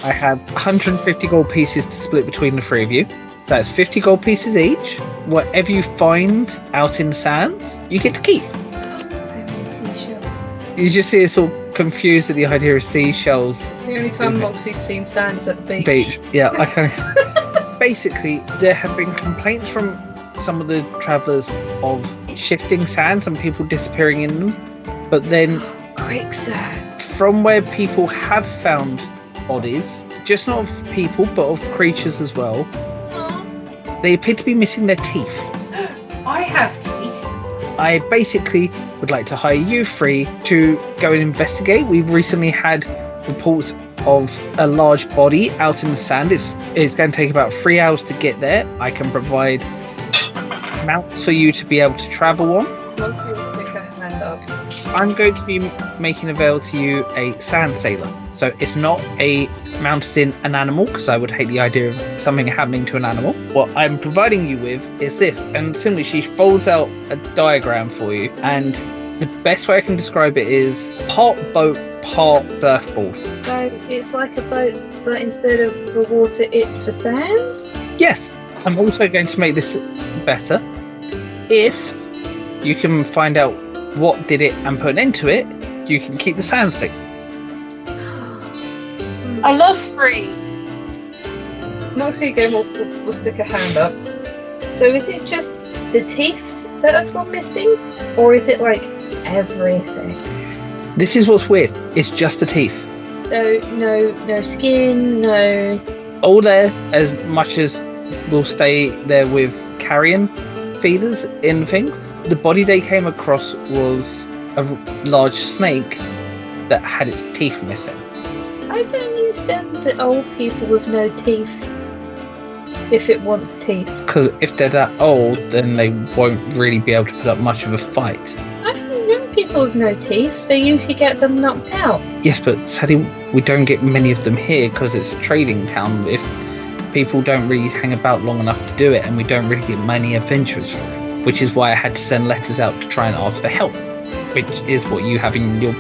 Speaker 2: I have 150 gold pieces to split between the three of you. That's 50 gold pieces each. Whatever you find out in the sands, you get to keep.
Speaker 5: So many seashells.
Speaker 2: You just see this all confused at the idea of seashells.
Speaker 5: The only time Moxie's seen sands at the
Speaker 2: Beach. Yeah, I can. Basically, there have been complaints from some of the travellers of shifting sands and people disappearing in them. But then,
Speaker 5: Quick, sir.
Speaker 2: from where people have found bodies, just not of people, but of creatures as well, they appear to be missing their teeth.
Speaker 5: I have teeth.
Speaker 2: I basically would like to hire you three to go and investigate. We've recently had reports of a large body out in the sand. It's going to take about 3 hours to get there. I can provide mounts for you to be able to travel on.
Speaker 5: Moxie will stick her hand up.
Speaker 2: I'm going to be making avail to you a sand sailor. So it's not a mounted in an animal, because I would hate the idea of something happening to an animal. What I'm providing you with is this, and simply she folds out a diagram for you, and the best way I can describe it is part boat, part surfboard.
Speaker 5: So it's like a boat, but instead of for water, it's for sand?
Speaker 2: Yes, I'm also going to make this better. If you can find out what did it and put an end to it, you can keep the sand stick.
Speaker 4: I love free.
Speaker 5: Moxie again will stick her hand up. So is it just the teeth that have gone missing? Or is it like everything?
Speaker 2: This is what's weird. It's just the teeth.
Speaker 5: So no skin, no...
Speaker 2: All there, as much as will stay there with carrion feeders in things. The body they came across was a large snake that had its teeth missing.
Speaker 5: How can you send the old people with no teeth if it wants teeth?
Speaker 2: Because if they're that old, then they won't really be able to put up much of a fight.
Speaker 5: I've seen young people with no teeth. They usually get them knocked out.
Speaker 2: Yes, but sadly, we don't get many of them here because it's a trading town. If people don't really hang about long enough to do it, and we don't really get many adventurers from it, which is why I had to send letters out to try and ask for help, which is what you have in your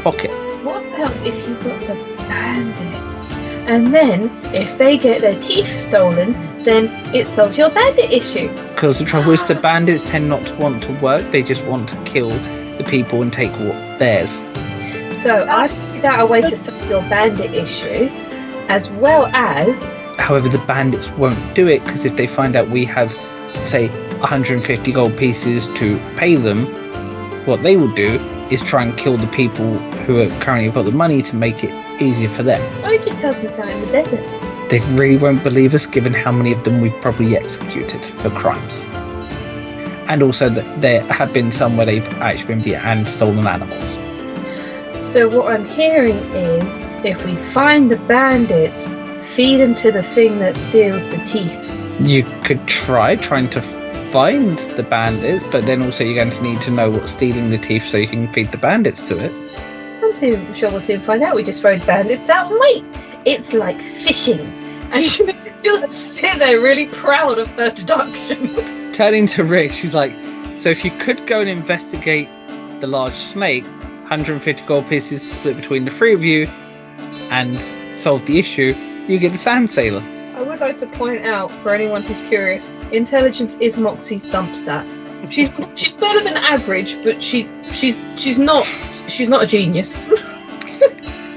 Speaker 2: pocket.
Speaker 5: What about if you got the bandits? And then, if they get their teeth stolen, then it solves your bandit issue.
Speaker 2: Because the trouble is, the bandits tend not to want to work; they just want to kill the people and take what theirs.
Speaker 5: So I've figured out a way to solve your bandit issue, as well as...
Speaker 2: However, the bandits won't do it, because if they find out we have, say, 150 gold pieces to pay them, what they will do is try and kill the people who are currently got the money to make it easier for them.
Speaker 5: I just help them out in the desert.
Speaker 2: They really won't believe us, given how many of them we've probably executed for crimes. And also that there have been some where they've actually been beat and stolen animals.
Speaker 5: So what I'm hearing is, if we find the bandits, feed them to the thing that steals the teeth.
Speaker 2: You could trying to find the bandits, but then also you're going to need to know what's stealing the teeth so you can feed the bandits to it.
Speaker 5: I'm sure we'll soon find out. We just throw the bandits out and wait. It's like fishing. And she'll sit there really proud of her deduction.
Speaker 2: Turning to Rick, she's like, so if you could go and investigate the large snake, 150 gold pieces split between the three of you, and solve the issue, you get the sand sailor.
Speaker 5: I would like to point out, for anyone who's curious, intelligence is Moxie's dump stat. She's better than average, but she's not a genius.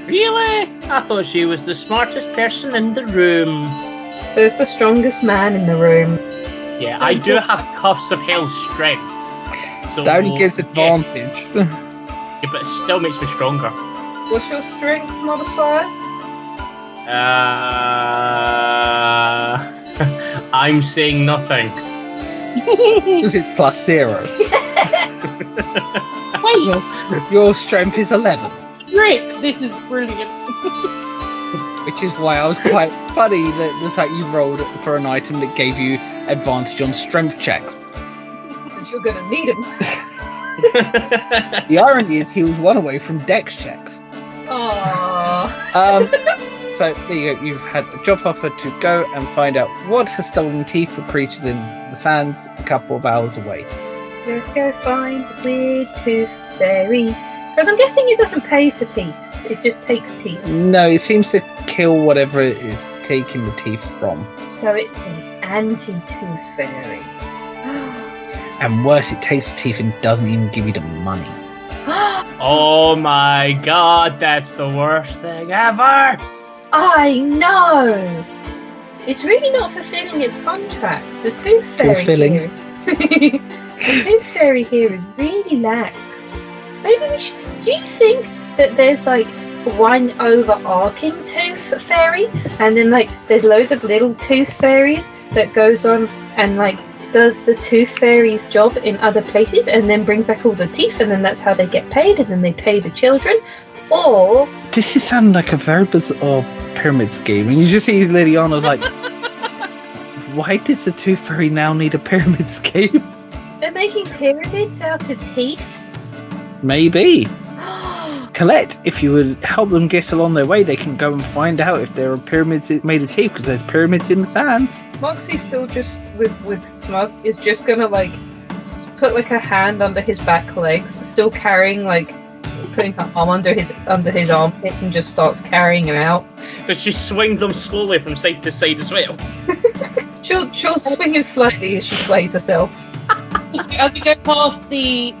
Speaker 3: Really? I thought she was the smartest person in the room.
Speaker 5: Says the strongest man in the room.
Speaker 3: Yeah, I do have cuffs of hell's strength. So
Speaker 2: That only gives
Speaker 3: yes.
Speaker 2: advantage.
Speaker 3: Yeah, but it still makes me stronger.
Speaker 5: What's your strength modifier?
Speaker 3: I'm saying nothing.
Speaker 2: Because it's +0. Your strength is 11.
Speaker 4: Great, this is brilliant.
Speaker 2: Which is why I was quite funny that the fact you rolled for an item that gave you advantage on strength checks.
Speaker 5: Because you're going to need him.
Speaker 2: The irony is he was one away from dex checks.
Speaker 5: Aww.
Speaker 2: So there you go. You've had a job offer to go and find out what's the stolen teeth for creatures in the sands a couple of hours away.
Speaker 5: Let's go find the weird tooth fairy. Because I'm guessing it doesn't pay for teeth. It just takes teeth.
Speaker 2: No, it seems to kill whatever it is taking the teeth from.
Speaker 5: So it's an anti-tooth fairy.
Speaker 2: And worse, it takes the teeth and doesn't even give you the money.
Speaker 3: Oh my god, that's the worst thing ever!
Speaker 5: I know! It's really not fulfilling its contract. The Tooth Fairy
Speaker 2: Fulfilling.
Speaker 5: here is... the Tooth Fairy here is really lax. Maybe we should... Do you think that there's like one overarching Tooth Fairy and then like there's loads of little Tooth Fairies that goes on and like does the Tooth Fairy's job in other places and then bring back all the teeth and then that's how they get paid and then they pay the children? Or...
Speaker 2: This is sounding like a very bizarre pyramid scheme, and you just see Liliana's like, why does the Tooth Fairy now need a pyramid scheme?
Speaker 5: they're making pyramids out of teeth?
Speaker 2: Maybe. Colette, if you would help them get along their way, they can go and find out if there are pyramids made of teeth, because there's pyramids in the sands.
Speaker 5: Moxie still just with Smug is just gonna like put like a hand under his back legs, still carrying like putting her arm under his armpits and just starts carrying him out.
Speaker 3: But she swings them slowly from side to side as well.
Speaker 5: She'll swing him slightly as she sways herself.
Speaker 8: As we go past the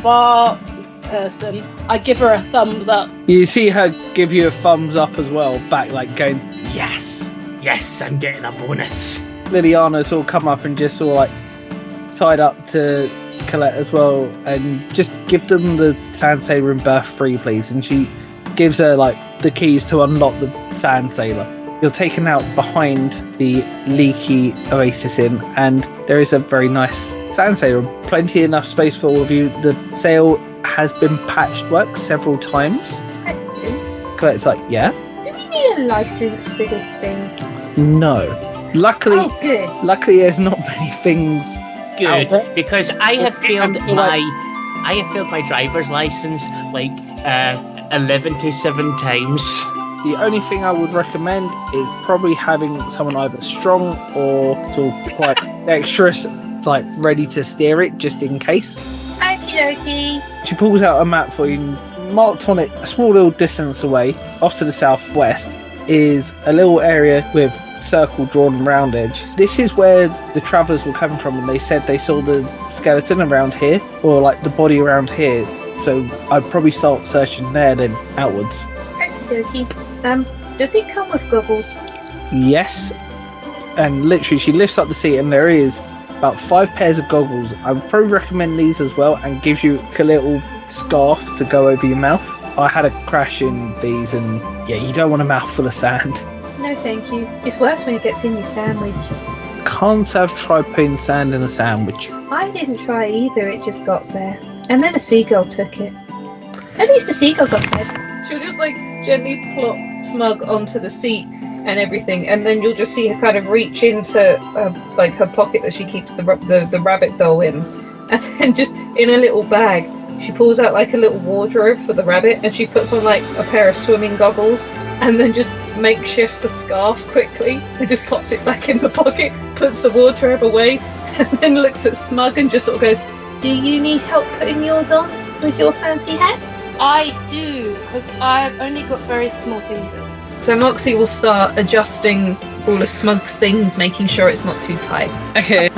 Speaker 8: bar person, I give her a thumbs up.
Speaker 2: You see her give you a thumbs up as well, back like going, yes.
Speaker 3: Yes, I'm getting a bonus.
Speaker 2: Liliana's all come up and just sort of like tied up to Colette as well, and just give them the Sand Sailor and Birth Free, please. And she gives her like the keys to unlock the Sand Sailor. You're taken out behind the leaky Oasis Inn, and there is a very nice Sand Sailor, plenty enough space for all of you. The sail has been patched work several times.
Speaker 5: Question:
Speaker 2: Colette's like, yeah?
Speaker 5: do we need a license for this thing?
Speaker 2: No. Luckily,
Speaker 5: Oh, good.
Speaker 2: luckily there's not many things out
Speaker 3: Good,
Speaker 2: there.
Speaker 3: because I have failed my driver's license like 11 to 7 times.
Speaker 2: The only thing I would recommend is probably having someone either strong or sort of quite dexterous, like ready to steer it just in case.
Speaker 5: Okie dokie.
Speaker 2: She pulls out a map for you. Marked on it, a small little distance away, off to the southwest, is a little area with circle drawn round edge. This is where the travellers were coming from, and they said they saw the skeleton around here, or like the body around here. So I'd probably start searching there, then outwards.
Speaker 5: Okie dokie. Does it come with goggles?
Speaker 2: Yes, and literally she lifts up the seat, and there is about 5 pairs of goggles. I would probably recommend these as well, and gives you a little scarf to go over your mouth. I had a crash in these, and yeah, you don't want a mouthful of sand.
Speaker 5: No, thank you. It's worse when it gets in your sandwich.
Speaker 2: Can't say I've tried putting sand in a sandwich.
Speaker 5: I didn't try either, it just got there. And then a seagull took it. At least the seagull got fed. She'll just like gently plop Smug onto the seat and everything, and then you'll just see her kind of reach into like her pocket that she keeps the rabbit doll in, and then just in a little bag she pulls out like a little wardrobe for the rabbit, and she puts on like a pair of swimming goggles, and then just makeshifts a scarf quickly and just pops it back in the pocket, puts the wardrobe away, and then looks at Smug and just sort of goes, "Do you need help putting yours on with your fancy hat?"
Speaker 8: I do, because I've only got very small fingers.
Speaker 5: So Moxie will start adjusting all of Smug's things, making sure it's not too tight.
Speaker 2: Okay.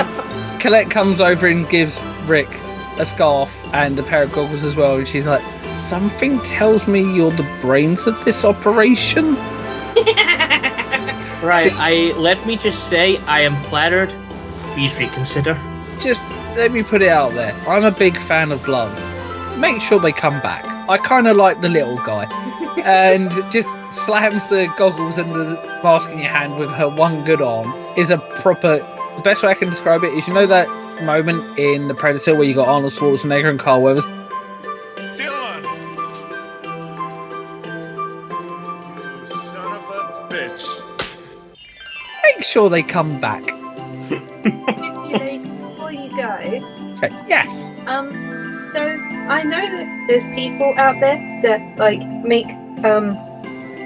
Speaker 2: Colette comes over and gives Rick a scarf and a pair of goggles as well, and she's like, something tells me you're the brains of this operation.
Speaker 3: Right, let me just say, I am flattered. Please reconsider.
Speaker 2: Just let me put it out there. I'm a big fan of gloves. Make sure they come back. I kind of like the little guy. And just slams the goggles and the mask in your hand with her one good arm. Is a proper... The best way I can describe it is, you know that moment in The Predator where you got Arnold Schwarzenegger and Carl Weathers?
Speaker 9: Dylan! You son of a bitch.
Speaker 2: Make sure they come back.
Speaker 5: Before you go,
Speaker 2: So, yes.
Speaker 5: so I know that there's people out there that like make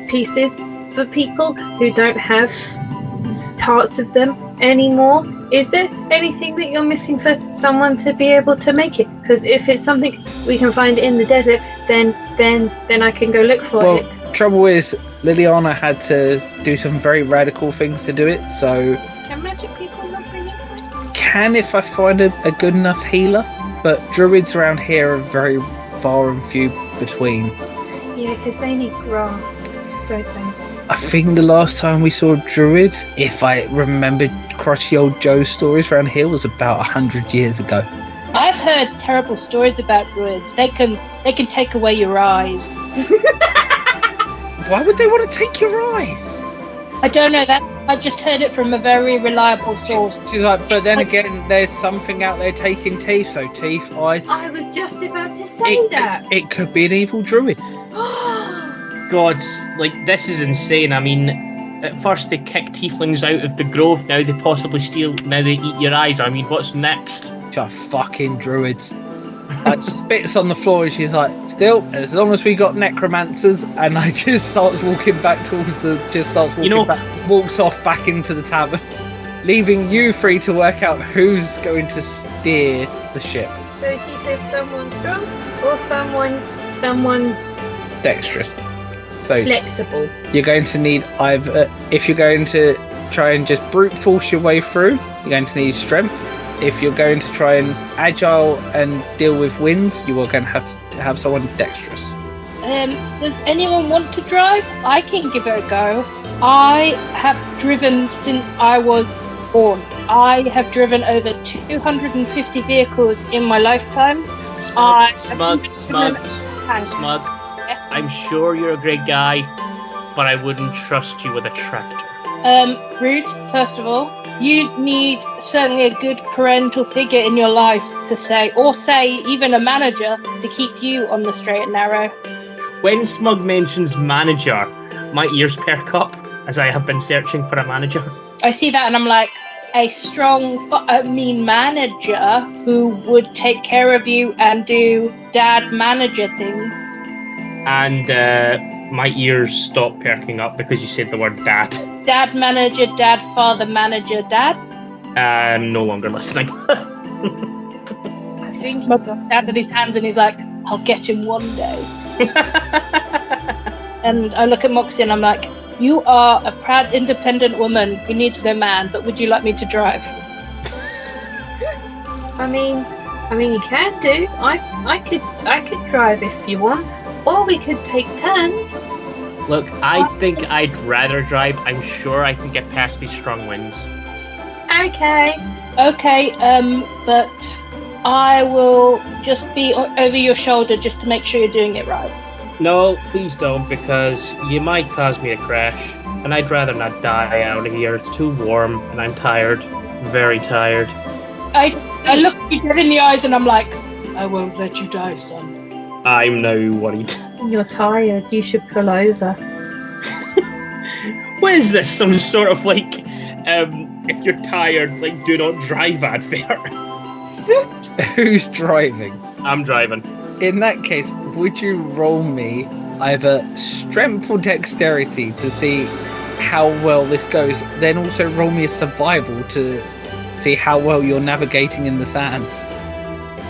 Speaker 5: pieces for people who don't have parts of them anymore. Is there anything that you're missing for someone to be able to make it? Because if it's something we can find in the desert, then I can go look for
Speaker 2: Well,
Speaker 5: it.
Speaker 2: trouble is, Liliana had to do some very radical things to do it, so
Speaker 5: Can magic people not bring it?
Speaker 2: can if I find a good enough healer, but druids around here are very far and few between.
Speaker 5: Yeah, because they need grass, don't they?
Speaker 2: I think the last time we saw a druid, if I remember crusty old Joe's stories around here, was about 100 years ago.
Speaker 8: I've heard terrible stories about druids. They can take away your eyes.
Speaker 2: Why would they want to take your eyes?
Speaker 8: I don't know. I just heard it from a very reliable source.
Speaker 2: She's like, but then again, there's something out there taking teeth, so teeth, eyes.
Speaker 5: I was just about to say that.
Speaker 2: It could be an evil druid.
Speaker 3: God, like, this is insane. I mean, at first they kick tieflings out of the grove, now they possibly steal, now they eat your eyes. I mean, what's next?
Speaker 2: Just fucking druids. Like, spits on the floor and she's like, still, as long as we got necromancers, and I just starts walking back towards walks off back into the tavern, leaving you free to work out who's going to steer the ship.
Speaker 5: So he said someone strong or someone
Speaker 2: Dexterous. So
Speaker 5: flexible.
Speaker 2: you're going to need either, if you're going to try and just brute force your way through, you're going to need strength. If you're going to try and agile and deal with winds, you are going to have someone dexterous.
Speaker 8: Does anyone want to drive? I can give it a go. I have driven since I was born. I have driven over 250 vehicles in my lifetime.
Speaker 3: Smug. I'm sure you're a great guy, but I wouldn't trust you with a tractor.
Speaker 8: Rude, first of all. You need certainly a good parental figure in your life to say even a manager to keep you on the straight and narrow.
Speaker 3: When Smug mentions manager, my ears perk up, as I have been searching for a manager.
Speaker 8: I see that and I'm like, a strong, manager who would take care of you and do dad manager things.
Speaker 3: And my ears stop perking up because you said the word dad.
Speaker 8: Dad manager, dad, father manager, dad.
Speaker 3: I'm no longer listening.
Speaker 5: I think
Speaker 8: Smug down with his hands and he's like, I'll get him one day. And I look at Moxie and I'm like, you are a proud, independent woman who needs no man, but would you like me to drive?
Speaker 5: I mean you can do. I could drive if you want. Or we could take turns.
Speaker 3: Look, I think I'd rather drive. I'm sure I can get past these strong winds.
Speaker 5: Okay.
Speaker 8: Okay, but I will just be over your shoulder just to make sure you're doing it right.
Speaker 3: No, please don't, because you might cause me to crash. And I'd rather not die out of here. It's too warm, and I'm tired. Very tired.
Speaker 8: I look you dead in the eyes and I'm like, I won't let you die, son.
Speaker 3: I'm now worried.
Speaker 5: You're tired. You should pull over.
Speaker 3: What is this? Some sort of if you're tired, do not drive advert.
Speaker 2: Who's driving?
Speaker 3: I'm driving.
Speaker 2: In that case, would you roll me either strength or dexterity to see how well this goes, then also roll me a survival to see how well you're navigating in the sands?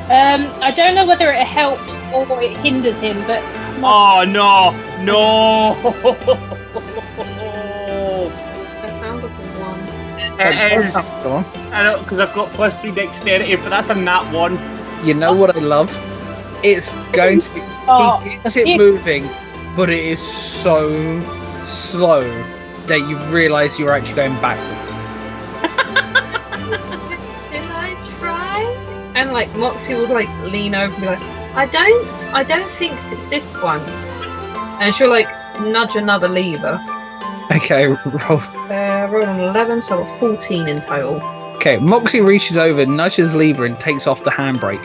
Speaker 8: I don't know whether it helps or it hinders him, but
Speaker 3: Oh no!
Speaker 5: That sounds like a one.
Speaker 3: It is.
Speaker 2: Go on.
Speaker 3: I know, because I've got +3 dexterity, but that's a nat 1.
Speaker 2: You know what I love? It's going to be... He gets it moving, but it is so slow that you realise you're actually going backwards.
Speaker 5: Can I try? And Moxie would lean over and be like, I don't think it's this one. And she'll nudge another lever.
Speaker 2: Okay, roll.
Speaker 5: Roll an 11, so a 14 in total.
Speaker 2: Okay, Moxie reaches over, nudges lever, and takes off the handbrake.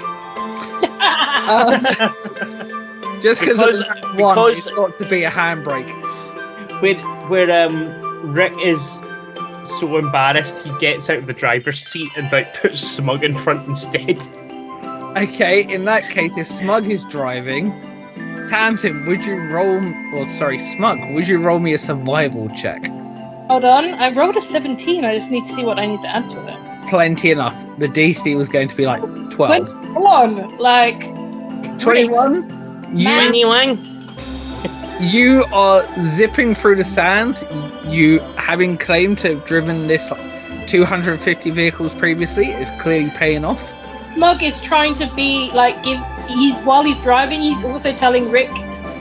Speaker 2: Just because one, it's got to be a handbrake.
Speaker 3: Where Rick is so embarrassed, he gets out of the driver's seat and puts Smug in front instead.
Speaker 2: Okay, in that case, if Smug is driving, Tamsin, Smug, would you roll me a survival check?
Speaker 8: hold on. I rolled a 17. I just need to see what I need to add to it.
Speaker 2: Plenty enough. The DC was going to be 12.
Speaker 8: 21.
Speaker 2: 21?
Speaker 3: 21?
Speaker 2: You are zipping through the sands. You, having claimed to have driven this 250 vehicles previously, is clearly paying off.
Speaker 8: Smug is trying to be like while he's driving, he's also telling Rick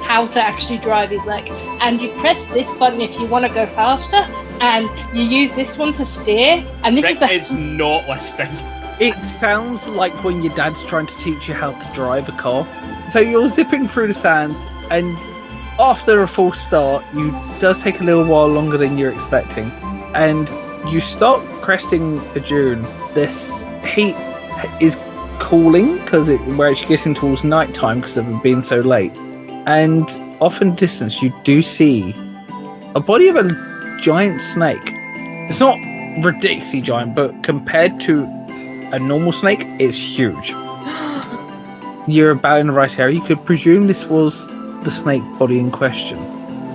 Speaker 8: how to actually drive. He's like, and you press this button if you want to go faster, and you use this one to steer. And this
Speaker 3: Rick is not listening.
Speaker 2: It sounds like when your dad's trying to teach you how to drive a car. So you're zipping through the sands, and after a full start, it does take a little while longer than you're expecting. And you start cresting a dune. This heat is cooling because we're actually getting towards night time because of it being so late. And off in the distance, you do see a body of a giant snake. It's not ridiculously giant, but compared to a normal snake, it's huge. You're about in the right area. You could presume this was the snake body in question.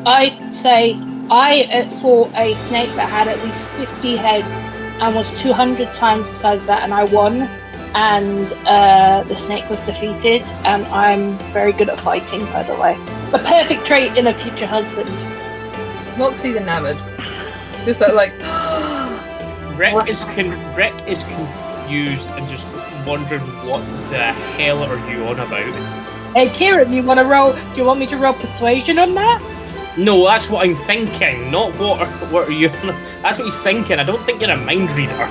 Speaker 8: I'd say I fought a snake that had at least 50 heads and was 200 times the size of that, and I won. And the snake was defeated, and I'm very good at fighting, by the way. A perfect trait in a future husband.
Speaker 5: Moxie's enamoured. Just that, like...
Speaker 3: Rick is confused and just wondering what the hell are you on about.
Speaker 8: Hey, Kieran, do you want me to roll persuasion on that?
Speaker 3: No, that's what I'm thinking, not what are you... That's what he's thinking. I don't think you're a mind reader.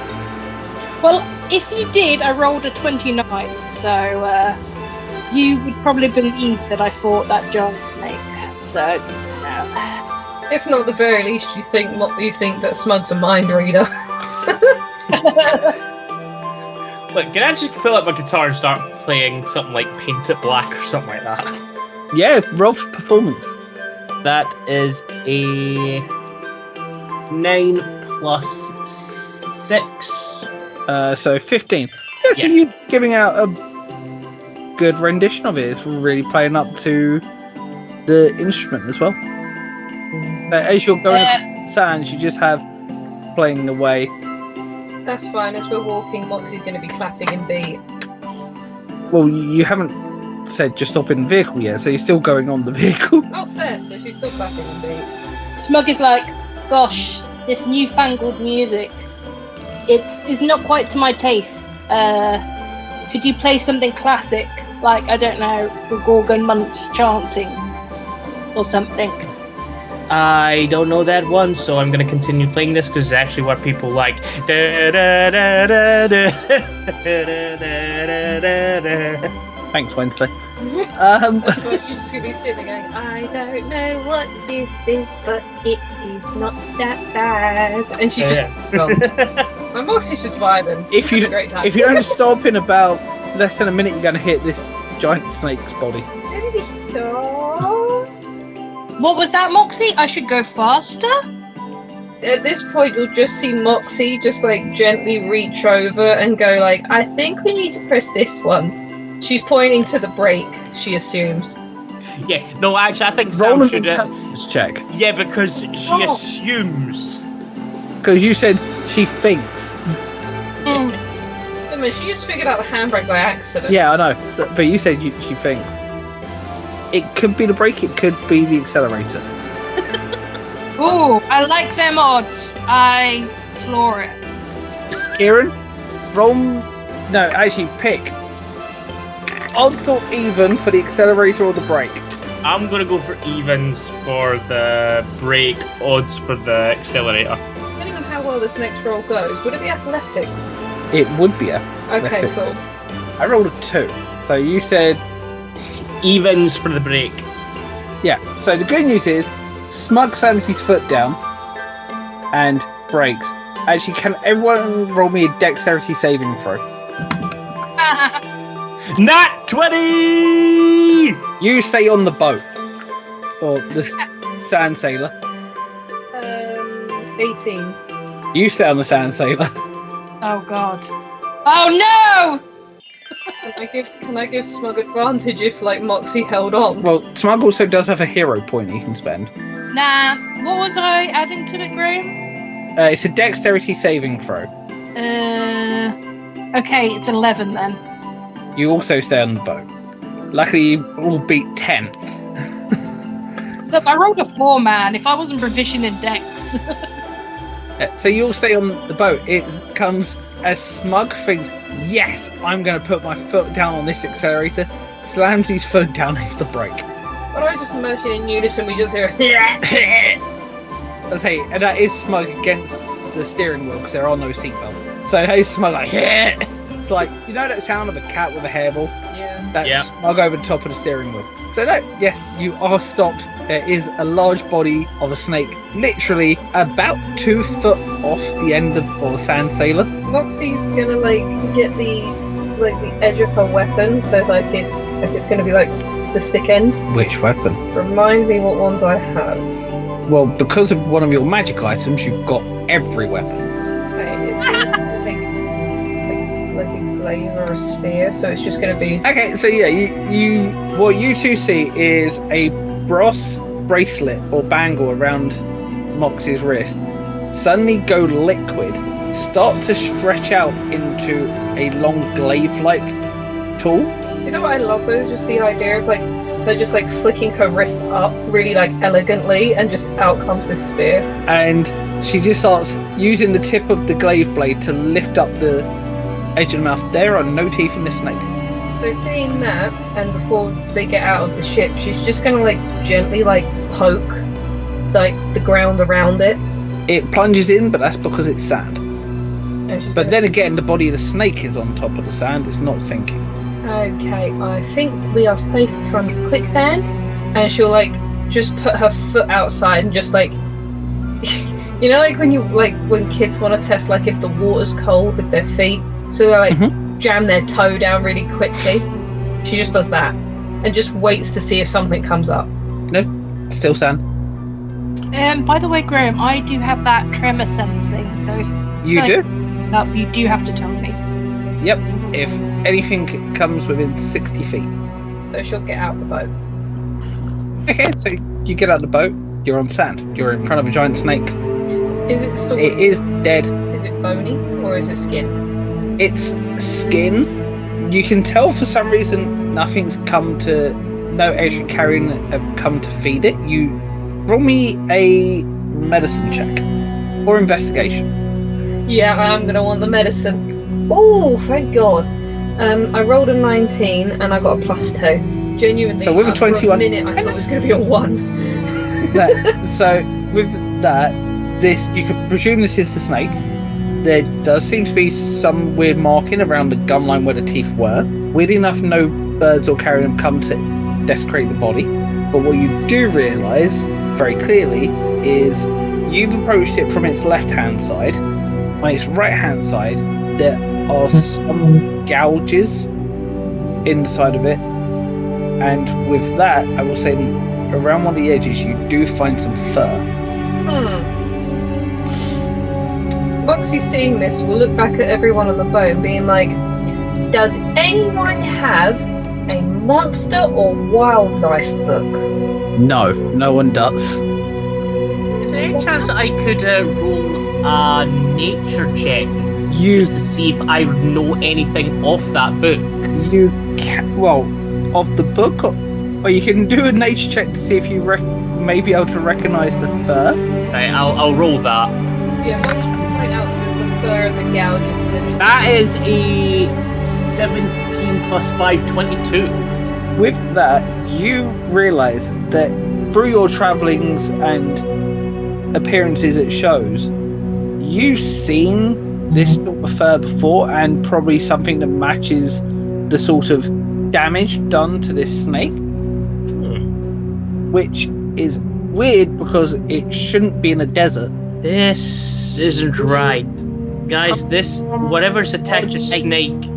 Speaker 8: Well, if you did, I rolled a 29, so you would probably believe that I fought that giant snake. So, no.
Speaker 5: If not, at the very least, you think that Smug's a mind reader.
Speaker 3: Look, can I just pull out my guitar and start playing something like Paint It Black or something like that?
Speaker 2: Yeah, roll for performance.
Speaker 3: That is a 9 plus 6.
Speaker 2: So 15. Yeah, so you're giving out a good rendition of it. It's really playing up to the instrument as well. As you're going up the sands, you just have playing away.
Speaker 5: That's fine. As we're walking, Moxie's going to be clapping in beat.
Speaker 2: Well, you haven't said just stop in the vehicle yet, so you're still going on the vehicle.
Speaker 5: Oh, fair. So she's still clapping in beat.
Speaker 8: Smug is like, gosh, this newfangled music. It's not quite to my taste. Could you play something classic, like, I don't know, the Gorgon Munch chanting or something?
Speaker 3: I don't know that one, so I'm going to continue playing this because it's actually what people like. Da, da, da, da, da, da, da, da, da.
Speaker 2: Thanks, Wednesday.
Speaker 5: That's why she's just going to be sitting there going, I don't know what this is, but it is not that bad. And she just... My Moxie's just vibing.
Speaker 2: If you
Speaker 5: great time.
Speaker 2: don't stop in about less than a minute, you're going to hit this giant snake's body.
Speaker 5: Maybe stop.
Speaker 8: What was that, Moxie? I should go faster?
Speaker 5: At this point, you'll just see Moxie just like gently reach over and go like, I think we need to press this one. She's pointing to the brake, she assumes.
Speaker 3: Yeah, no, actually, I think
Speaker 2: Roll
Speaker 3: Sam
Speaker 2: an
Speaker 3: should...
Speaker 2: intelligence check.
Speaker 3: Yeah, because she assumes.
Speaker 2: Because you said she thinks.
Speaker 5: I mean, she just figured out the handbrake by accident.
Speaker 2: Yeah, I know. But you said she thinks. It could be the brake, it could be the accelerator.
Speaker 8: Ooh, I like them odds. I floor it.
Speaker 2: Kieran, roll... No, actually, pick. Odds or even for the accelerator or the brake?
Speaker 3: I'm going to go for evens for the brake, odds for the accelerator.
Speaker 5: Depending on how well this next roll goes, would it be athletics?
Speaker 2: It would be
Speaker 5: Okay,
Speaker 2: athletics.
Speaker 5: cool.
Speaker 2: I rolled a 2. So you said...
Speaker 3: Evens for the brake.
Speaker 2: Yeah, so the good news is, Smug slams his foot down and brakes. Actually, can everyone roll me a dexterity saving throw?
Speaker 3: Nat 20!
Speaker 2: You stay on the boat. Or the sand sailor.
Speaker 5: 18.
Speaker 2: You stay on the sand sailor.
Speaker 8: Oh, God. Oh, no!
Speaker 5: Can I give Smug advantage if like Moxie held on?
Speaker 2: Well, Smug also does have a hero point he can spend.
Speaker 8: Nah, what was I adding to it, Graham?
Speaker 2: It's a dexterity saving throw.
Speaker 8: Okay, it's 11 then.
Speaker 2: You also stay on the boat. Luckily, you all beat 10.
Speaker 8: Look, I rolled a 4, man. If I wasn't proficient in dex.
Speaker 2: So you all stay on the boat. It comes as Smug thinks, yes, I'm going to put my foot down on this accelerator, slams his foot down, hits the brake.
Speaker 5: But I just imagine in unison we just hear.
Speaker 2: I say, and that is Smug against the steering wheel because there are no seatbelts. So hey, Smug like, it's like, you know that sound of a cat with a hairball?
Speaker 5: Yeah.
Speaker 2: That's Smug over the top of the steering wheel. So no, yes, you are stopped. There is a large body of a snake, literally about 2 foot off the end of a sand sailor.
Speaker 5: Moxie's gonna like get the edge of her weapon, so like it's gonna be like the stick end.
Speaker 2: Which weapon?
Speaker 5: Remind me what ones I have.
Speaker 2: Well, because of one of your magic items, you've got every weapon.
Speaker 5: Okay, it's like a glaive or a spear, so it's just gonna be.
Speaker 2: Okay, so yeah, what you two see is a brass bracelet or bangle around Moxie's wrist suddenly go liquid, start to stretch out into a long glaive-like tool.
Speaker 5: You know what I love though? Just the idea of like her just like flicking her wrist up really like elegantly, and just out comes this spear.
Speaker 2: And she just starts using the tip of the glaive blade to lift up the edge of the mouth. There are no teeth in this snake.
Speaker 5: So seeing that, and before they get out of the ship, she's just gonna like gently like poke like the ground around it.
Speaker 2: It plunges in, but that's because it's sand. But then again, the body of the snake is on top of the sand. It's not sinking.
Speaker 5: Okay, I think we are safe from quicksand. And she'll like just put her foot outside and just like, you know, like when kids want to test like if the water's cold with their feet, so they like jam their toe down really quickly. She just does that and just waits to see if something comes up.
Speaker 2: No, still sand.
Speaker 8: By the way, Graham, I do have that tremor sense thing, so if you do have to tell me.
Speaker 2: Yep, if anything comes within 60 feet.
Speaker 5: So she'll get out the boat.
Speaker 2: Okay, so you get out the boat, you're on sand, you're in front of a giant snake.
Speaker 5: Is it still?
Speaker 2: It is dead.
Speaker 5: Is it bony or is it skin?
Speaker 2: It's skin. You can tell for some reason nothing's come to, no extra carrion have come to feed it. You roll me a medicine check or investigation.
Speaker 5: Yeah, I'm gonna want the medicine. Oh, thank God. I rolled a 19 and I got a +2. Genuinely.
Speaker 2: So with a 21,
Speaker 5: for a minute I thought it was gonna be a 1.
Speaker 2: So with that, this you could presume this is the snake. There does seem to be some weird marking around the gum line where the teeth were. Weird enough, no birds or carrion have come to desecrate the body. But what you do realise very clearly is you've approached it from its left-hand side. On its right-hand side, there are some gouges inside of it. And with that, I will say that around one of the edges, you do find some fur.
Speaker 5: Moxie seeing this will look back at everyone on the boat being like, does anyone have a monster or wildlife book?
Speaker 2: No, no one does.
Speaker 3: Is there any chance that I could roll a nature check
Speaker 2: You
Speaker 3: just to see if I know anything off that book?
Speaker 2: You can, well, of the book, or you can do a nature check to see if you may be able to recognise the fur.
Speaker 3: Right, I'll roll that.
Speaker 5: Yeah, Moxie can point out the fur and the gouges and the
Speaker 3: That is a 17 plus 5, 22.
Speaker 2: With that, you realise that through your travellings and appearances at shows, you've seen this sort of fur before, and probably something that matches the sort of damage done to this snake, which is weird because it shouldn't be in a desert.
Speaker 3: This isn't right. Guys, whatever's attacked this snake,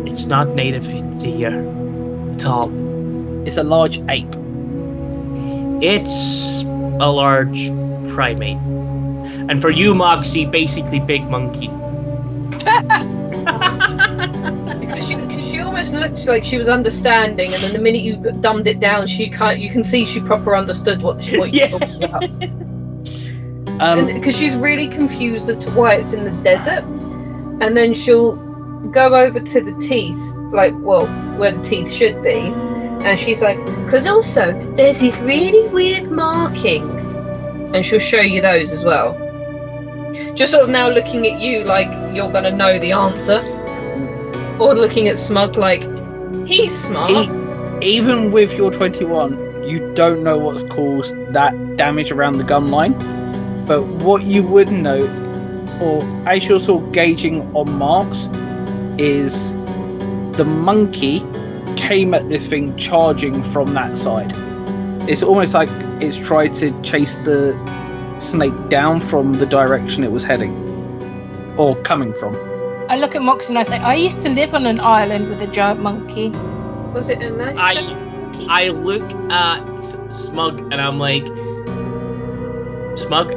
Speaker 3: it's not native to here at all.
Speaker 2: It's a large ape.
Speaker 3: It's a large primate. And for you, Moxie, basically big monkey.
Speaker 5: Because she almost looked like she was understanding, and then the minute you dumbed it down, you can see she proper understood what you're talking about. Because she's really confused as to why it's in the desert, and then she'll go over to the teeth, like, well, where the teeth should be, and she's like, because also there's these really weird markings, and she'll show you those as well. Just sort of now looking at you like you're gonna know the answer, or looking at Smug like he's smart.
Speaker 2: Even with your 21, you don't know what's caused that damage around the gun line. But what you would know, or as you're sort of gauging on marks, is the monkey came at this thing charging from that side. It's almost like it's tried to chase the snake down from the direction it was heading or coming from.
Speaker 8: I look at Mox and I say, I used to live on an island with a giant monkey.
Speaker 5: Was it a nice monkey?
Speaker 3: I look at Smug and I'm like, Smug,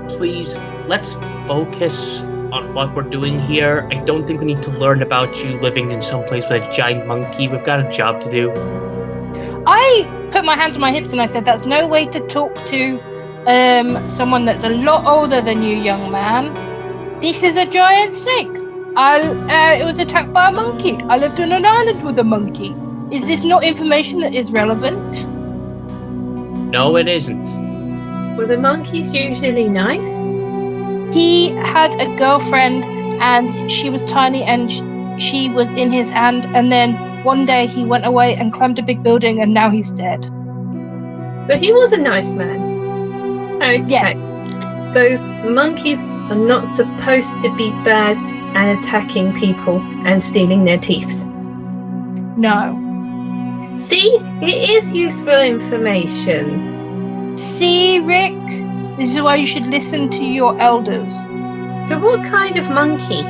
Speaker 3: please, let's focus on what we're doing here. I don't think we need to learn about you living in some place with a giant monkey. We've got a job to do.
Speaker 8: I put my hands on my hips and I said, that's no way to talk to someone that's a lot older than you, young man. This is a giant snake. It was attacked by a monkey. I lived on an island with a monkey. Is this not information that is relevant?
Speaker 3: No, it isn't.
Speaker 5: Were the monkeys usually nice?
Speaker 8: He had a girlfriend and she was tiny and she was in his hand, and then one day he went away and climbed a big building and now he's dead.
Speaker 5: So he was a nice man. Okay.
Speaker 8: Yeah.
Speaker 5: So monkeys are not supposed to be bad and attacking people and stealing their teeth.
Speaker 8: No.
Speaker 5: See, it is useful information.
Speaker 8: See, Rick? This is why you should listen to your elders.
Speaker 5: So what kind of monkey?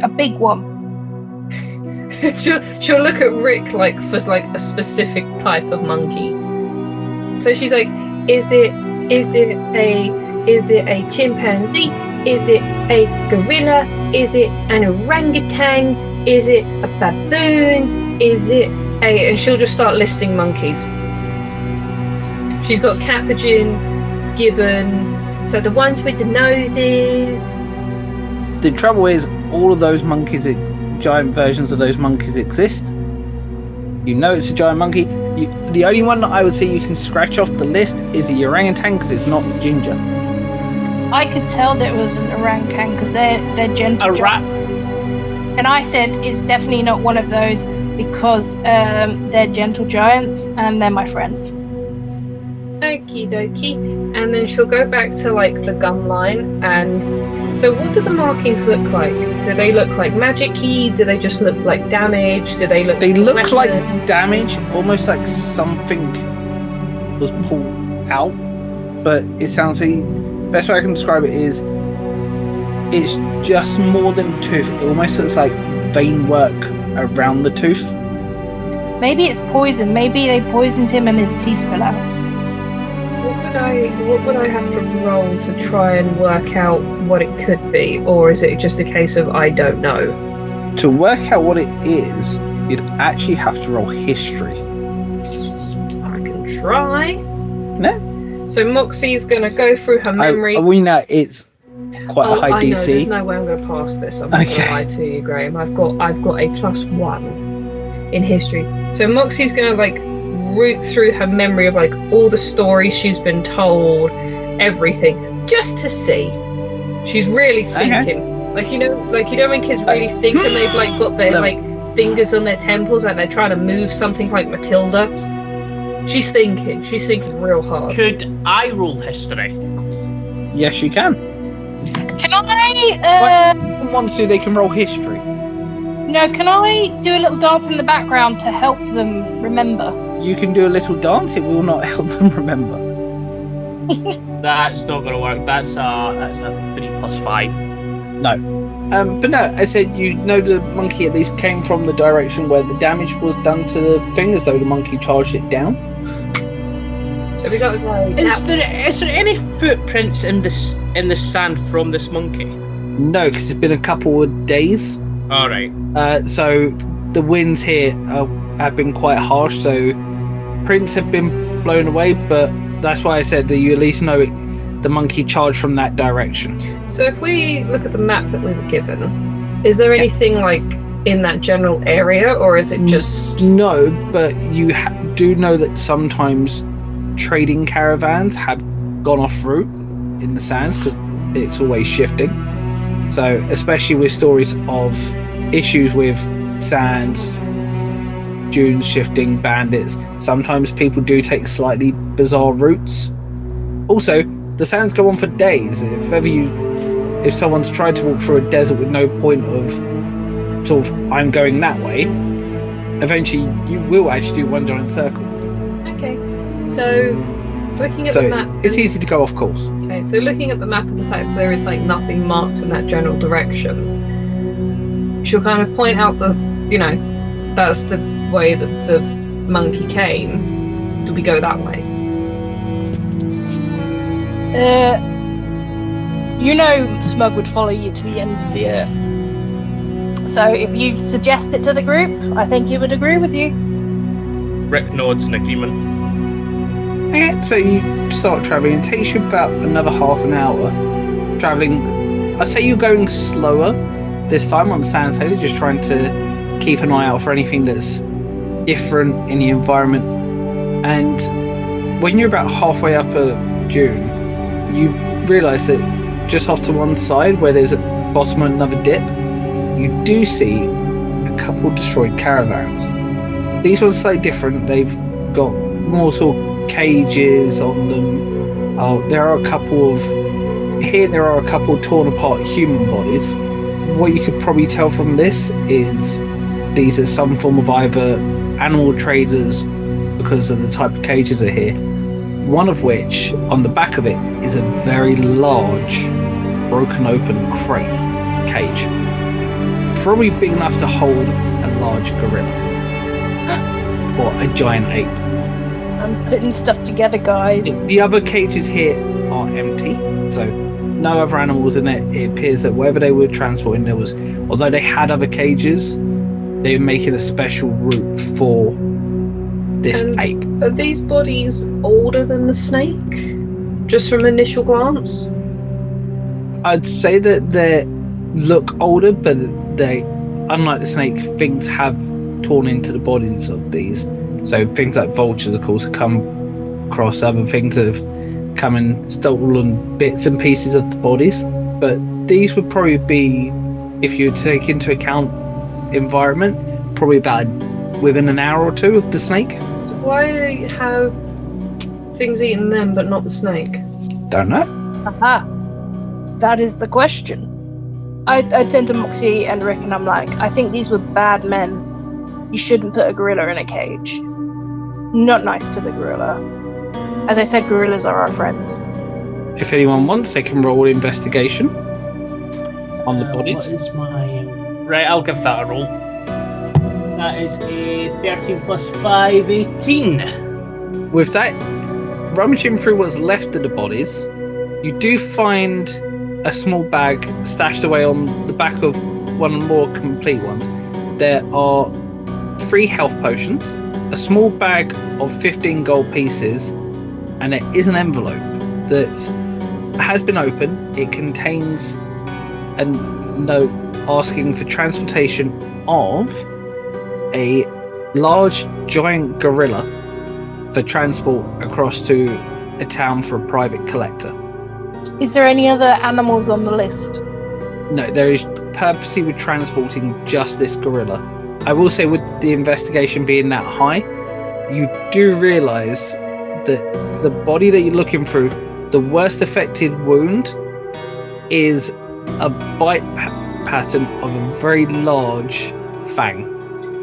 Speaker 8: A big one.
Speaker 5: she'll look at Rick like for like a specific type of monkey. So she's like, is it a chimpanzee? Is it a gorilla? Is it an orangutan? Is it a baboon? Is it a... And she'll just start listing monkeys. She's got capuchin, gibbon, so the ones with the noses.
Speaker 2: The trouble is, all of those monkeys, giant versions of those monkeys exist. You know it's a giant monkey. The only one that I would say you can scratch off the list is the orangutan because it's not ginger.
Speaker 8: I could tell that it was an orangutan because they're gentle.
Speaker 3: A rat.
Speaker 8: And I said it's definitely not one of those because they're gentle giants and they're my friends.
Speaker 5: Okie dokie. And then she'll go back to like the gun line. And so what do the markings look like? Do they look like magic-y? Do they just look like damage? Do they look
Speaker 2: like damage, almost like something was pulled out. But it sounds like the best way I can describe it is it's just more than tooth. It almost looks like vein work around the tooth.
Speaker 8: Maybe it's poison. Maybe they poisoned him and his teeth fell out.
Speaker 5: What would I have to roll to try and work out what it could be? Or is it just a case of I don't know?
Speaker 2: To work out what it is, you'd actually have to roll history.
Speaker 5: I can try.
Speaker 2: No?
Speaker 5: So Moxie's going to go through her memory.
Speaker 2: We know it's quite a high
Speaker 5: I
Speaker 2: DC.
Speaker 5: know, there's no way I'm going to pass this. I'm not going to lie to you, Graham. I've got a +1 in history. So Moxie's going to like root through her memory of like all the stories she's been told, everything, just to see. She's really thinking. Okay. Like you know when kids really think and they've like got their like fingers on their temples, like they're trying to move something like Matilda. She's thinking real hard.
Speaker 3: Could I roll history?
Speaker 2: Yes, you can.
Speaker 8: Can I
Speaker 2: Once they can roll history.
Speaker 8: No, can I do a little dance in the background to help them remember?
Speaker 2: You can do a little dance, it will not help them remember.
Speaker 3: That's not going to work. That's a 3 + 5.
Speaker 2: No. But no, I said you know the monkey at least came from the direction where the damage was done to the thing, as though the monkey charged it down.
Speaker 5: So we got to go.
Speaker 3: Is there any footprints in the sand from this monkey?
Speaker 2: No, because it's been a couple of days.
Speaker 3: All right.
Speaker 2: So the winds here have been quite harsh, so prints have been blown away, but that's why I said that you at least know the monkey charged from that direction.
Speaker 5: So if we look at the map that we were given, is there anything like in that general area, or is it just...
Speaker 2: No, but you do know that sometimes trading caravans have gone off route in the sands because it's always shifting. So especially with stories of issues with sands, dunes shifting, bandits, sometimes people do take slightly bizarre routes. Also, the sands go on for days. If someone's tried to walk through a desert with no point of sort of I'm going that way, eventually you will actually do one giant circle.
Speaker 5: Okay, so looking at
Speaker 2: So
Speaker 5: the map,
Speaker 2: it's easy to go off course.
Speaker 5: Okay, so looking at the map and the fact that there is like nothing marked in that general direction, she'll kind of point out that's the way that the monkey came. Do we go that way?
Speaker 8: Smug would follow you to the ends of the earth. So if you suggest it to the group, I think he would agree with you.
Speaker 3: Rick nods in agreement.
Speaker 2: Okay, so you start travelling. It takes you about another half an hour travelling. I'd say you're going slower this time on the sands, just trying to keep an eye out for anything that's different in the environment. And when you're about halfway up a dune, you realise that just off to one side, where there's a bottom of another dip, you do see a couple destroyed caravans. These ones are slightly different. They've got more sort of cages on them. There are a couple torn apart human bodies. What you could probably tell from this is these are some form of either animal traders because of the type of cages are here. One of which, on the back of it, is a very large, broken open crate cage. Probably big enough to hold a large gorilla. Or a giant ape.
Speaker 8: I'm putting stuff together, guys.
Speaker 2: The other cages here are empty, so no other animals in it. It appears that wherever they were transporting, although they had other cages, they were making a special route for this ape.
Speaker 5: Are these bodies older than the snake? Just from initial glance?
Speaker 2: I'd say that they look older, but they, unlike the snake, things have torn into the bodies of these. So things like vultures, of course, have come across. Other things that have come and stolen bits and pieces of the bodies. But these would probably be, if you take into account environment, probably about within an hour or two of the snake.
Speaker 5: So why have things eaten them but not the snake?
Speaker 2: Don't know.
Speaker 8: Aha. That is the question. I turn to Moxie and Rick and I'm like, I think these were bad men. You shouldn't put a gorilla in a cage. Not nice to the gorilla. As I said, gorillas are our friends.
Speaker 2: If anyone wants, they can roll investigation on the bodies.
Speaker 3: What is my... Right, I'll give that a roll. That is a 13 plus 5, 18.
Speaker 2: With that, rummaging through what's left of the bodies, you do find a small bag stashed away on the back of one of the more complete ones. There are 3 health potions, a small bag of 15 gold pieces, and there is an envelope that has been opened. It contains a note asking for transportation of a large giant gorilla for transport across to a town for a private collector.
Speaker 8: Is there any other animals on the list?
Speaker 2: No, there is purposely with transporting just this gorilla. I will say, with the investigation being that high, you do realise that the body that you're looking through, the worst affected wound is a bite pattern of a very large fang.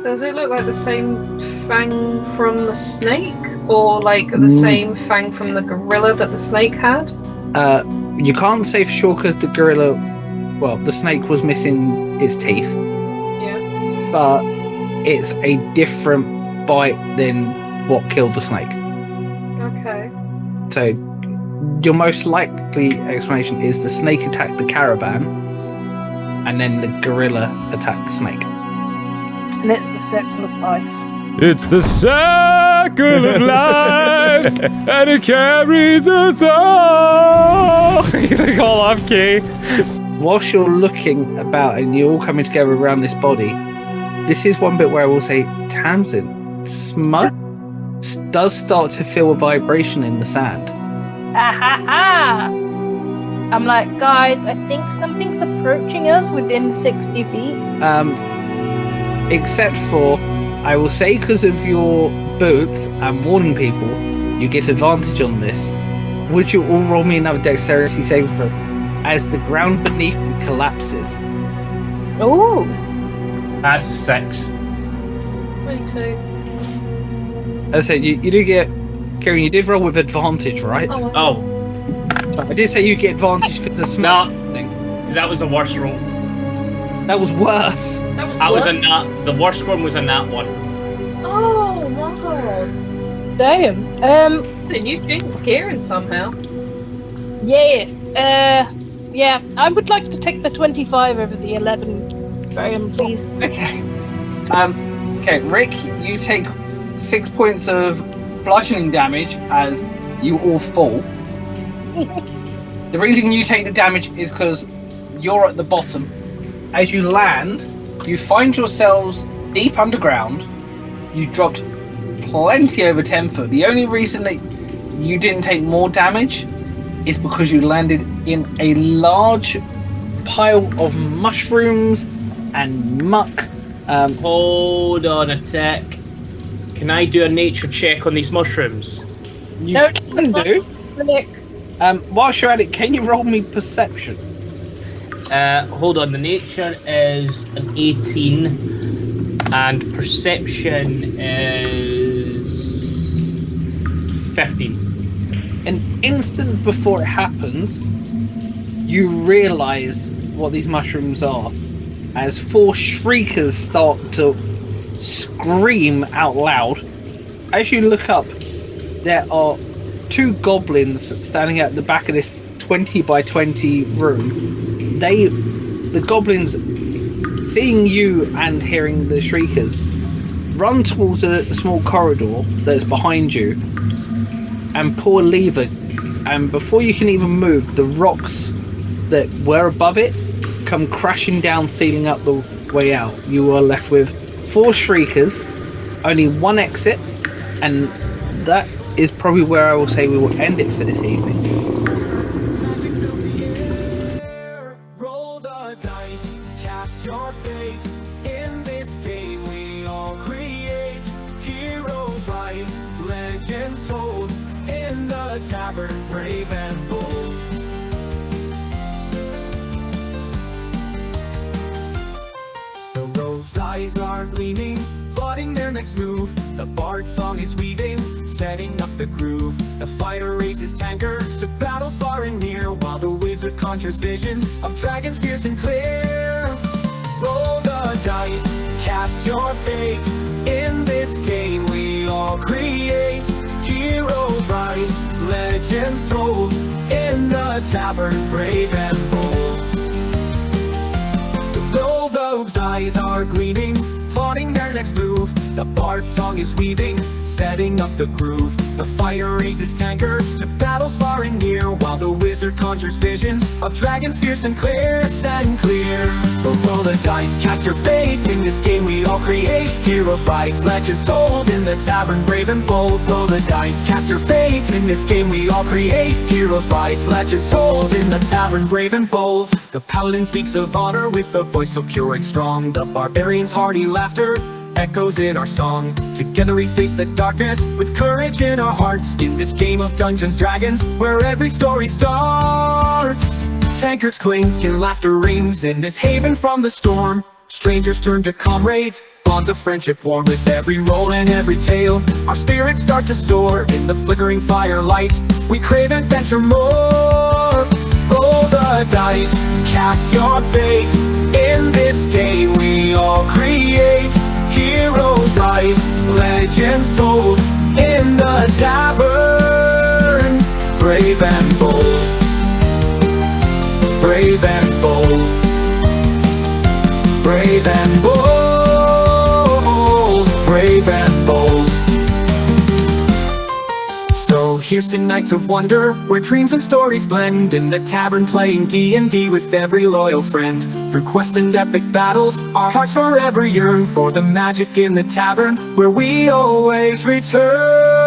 Speaker 5: Does it look like the same fang from the snake? Or like the same fang from the gorilla that the snake had?
Speaker 2: You can't say for sure because the snake was missing its teeth.
Speaker 5: Yeah.
Speaker 2: But it's a different bite than what killed the snake.
Speaker 5: Okay.
Speaker 2: So your most likely explanation is the snake attacked the caravan and then the gorilla attacked the snake.
Speaker 8: And it's the circle of life.
Speaker 10: It's the circle of life, and it carries us all. You all off key.
Speaker 2: Whilst you're looking about and you're all coming together around this body, this is one bit where I will say, Tamsin, Smug does start to feel a vibration in the sand.
Speaker 8: Ah ha ha! I'm like, guys, I think something's approaching us within 60 feet.
Speaker 2: Except for, I will say, because of your boots and warning people, you get advantage on this. Would you all roll me another dexterity saving throw as the ground beneath you collapses?
Speaker 8: Oh,
Speaker 3: That's a 6.
Speaker 5: 22.
Speaker 2: As I said, you do get, Kieran, you did roll with advantage, right?
Speaker 3: Oh,
Speaker 2: I did say you get advantage because of
Speaker 3: no.
Speaker 2: smash thing.
Speaker 3: That was the worst roll.
Speaker 2: That was worse.
Speaker 3: That was a nat. The worst one was a nat 1.
Speaker 5: Oh my god.
Speaker 8: damn.
Speaker 5: Then you jinxed Kieran somehow.
Speaker 8: Yes. Yeah, I would like to take the 25 over the 11, Graham, please.
Speaker 2: Okay. Okay, Rick, you take 6 points of bludgeoning damage as you all fall. The reason you take the damage is because you're at the bottom. As you land, you find yourselves deep underground. You dropped plenty over 10 foot. The only reason that you didn't take more damage is because you landed in a large pile of mushrooms and muck.
Speaker 3: Hold on a tick. Can I do a nature check on these mushrooms?
Speaker 2: You
Speaker 8: No,
Speaker 2: can do.
Speaker 8: Rick.
Speaker 2: Whilst you're at it, can you roll me perception?
Speaker 3: Hold on. The nature is an 18, and perception is 15.
Speaker 2: An instant before it happens, you realise what these mushrooms are, as 4 shriekers start to scream out loud. As you look up, there are 2 goblins standing at the back of this 20 by 20 room. The goblins, seeing you and hearing the shriekers, run towards a small corridor that's behind you and pull a lever, and before you can even move, the rocks that were above it come crashing down, sealing up the way out. You are left with 4 shriekers, only 1 exit, and that is probably where I will say we will end it for this evening.
Speaker 1: Roll the dice, cast your fate. In this game we all create. Heroes rise, legends told. In the tavern, brave and bold. The rogue's eyes are gleaming, plotting their next move. The bard's song is weaving, setting up the groove. The fighter raises tankards to battles far and near, while the wizard conjures visions of dragons fierce and clear. Roll the dice, cast your fate. In this game we all create. Heroes rise, legends told. In the tavern, brave and bold. Though those eyes are gleaming, plotting their next move. The bard's song is weaving, setting up the groove. The fighter raises tankards to battles far and near, while the wizard conjures visions of dragons fierce and clear. Roll the dice, cast your fate. In this game we all create. Heroes rise, legends told. In the tavern, brave and bold. Roll the dice, cast your fate. In this game we all create. Heroes rise, legends told. In the tavern, brave and bold. The paladin speaks of honor with a voice so pure and strong. The barbarian's hearty laughter echoes in our song. Together we face the darkness with courage in our hearts. In this game of Dungeons Dragons, where every story starts. Tankards clink and laughter rings in this haven from the storm. Strangers turn to comrades, bonds of friendship warm. With every roll and every tale, our spirits start to soar. In the flickering firelight, we crave adventure more. Roll the dice, cast your fate. In this game we all create. Heroes rise, legends told. In the tavern, brave and bold. Brave and bold. Brave and bold. Brave and bold. So here's to nights of wonder, where dreams and stories blend. In the tavern playing D&D with every loyal friend. Through quests and epic battles, our hearts forever yearn for the magic in the tavern, where we always return.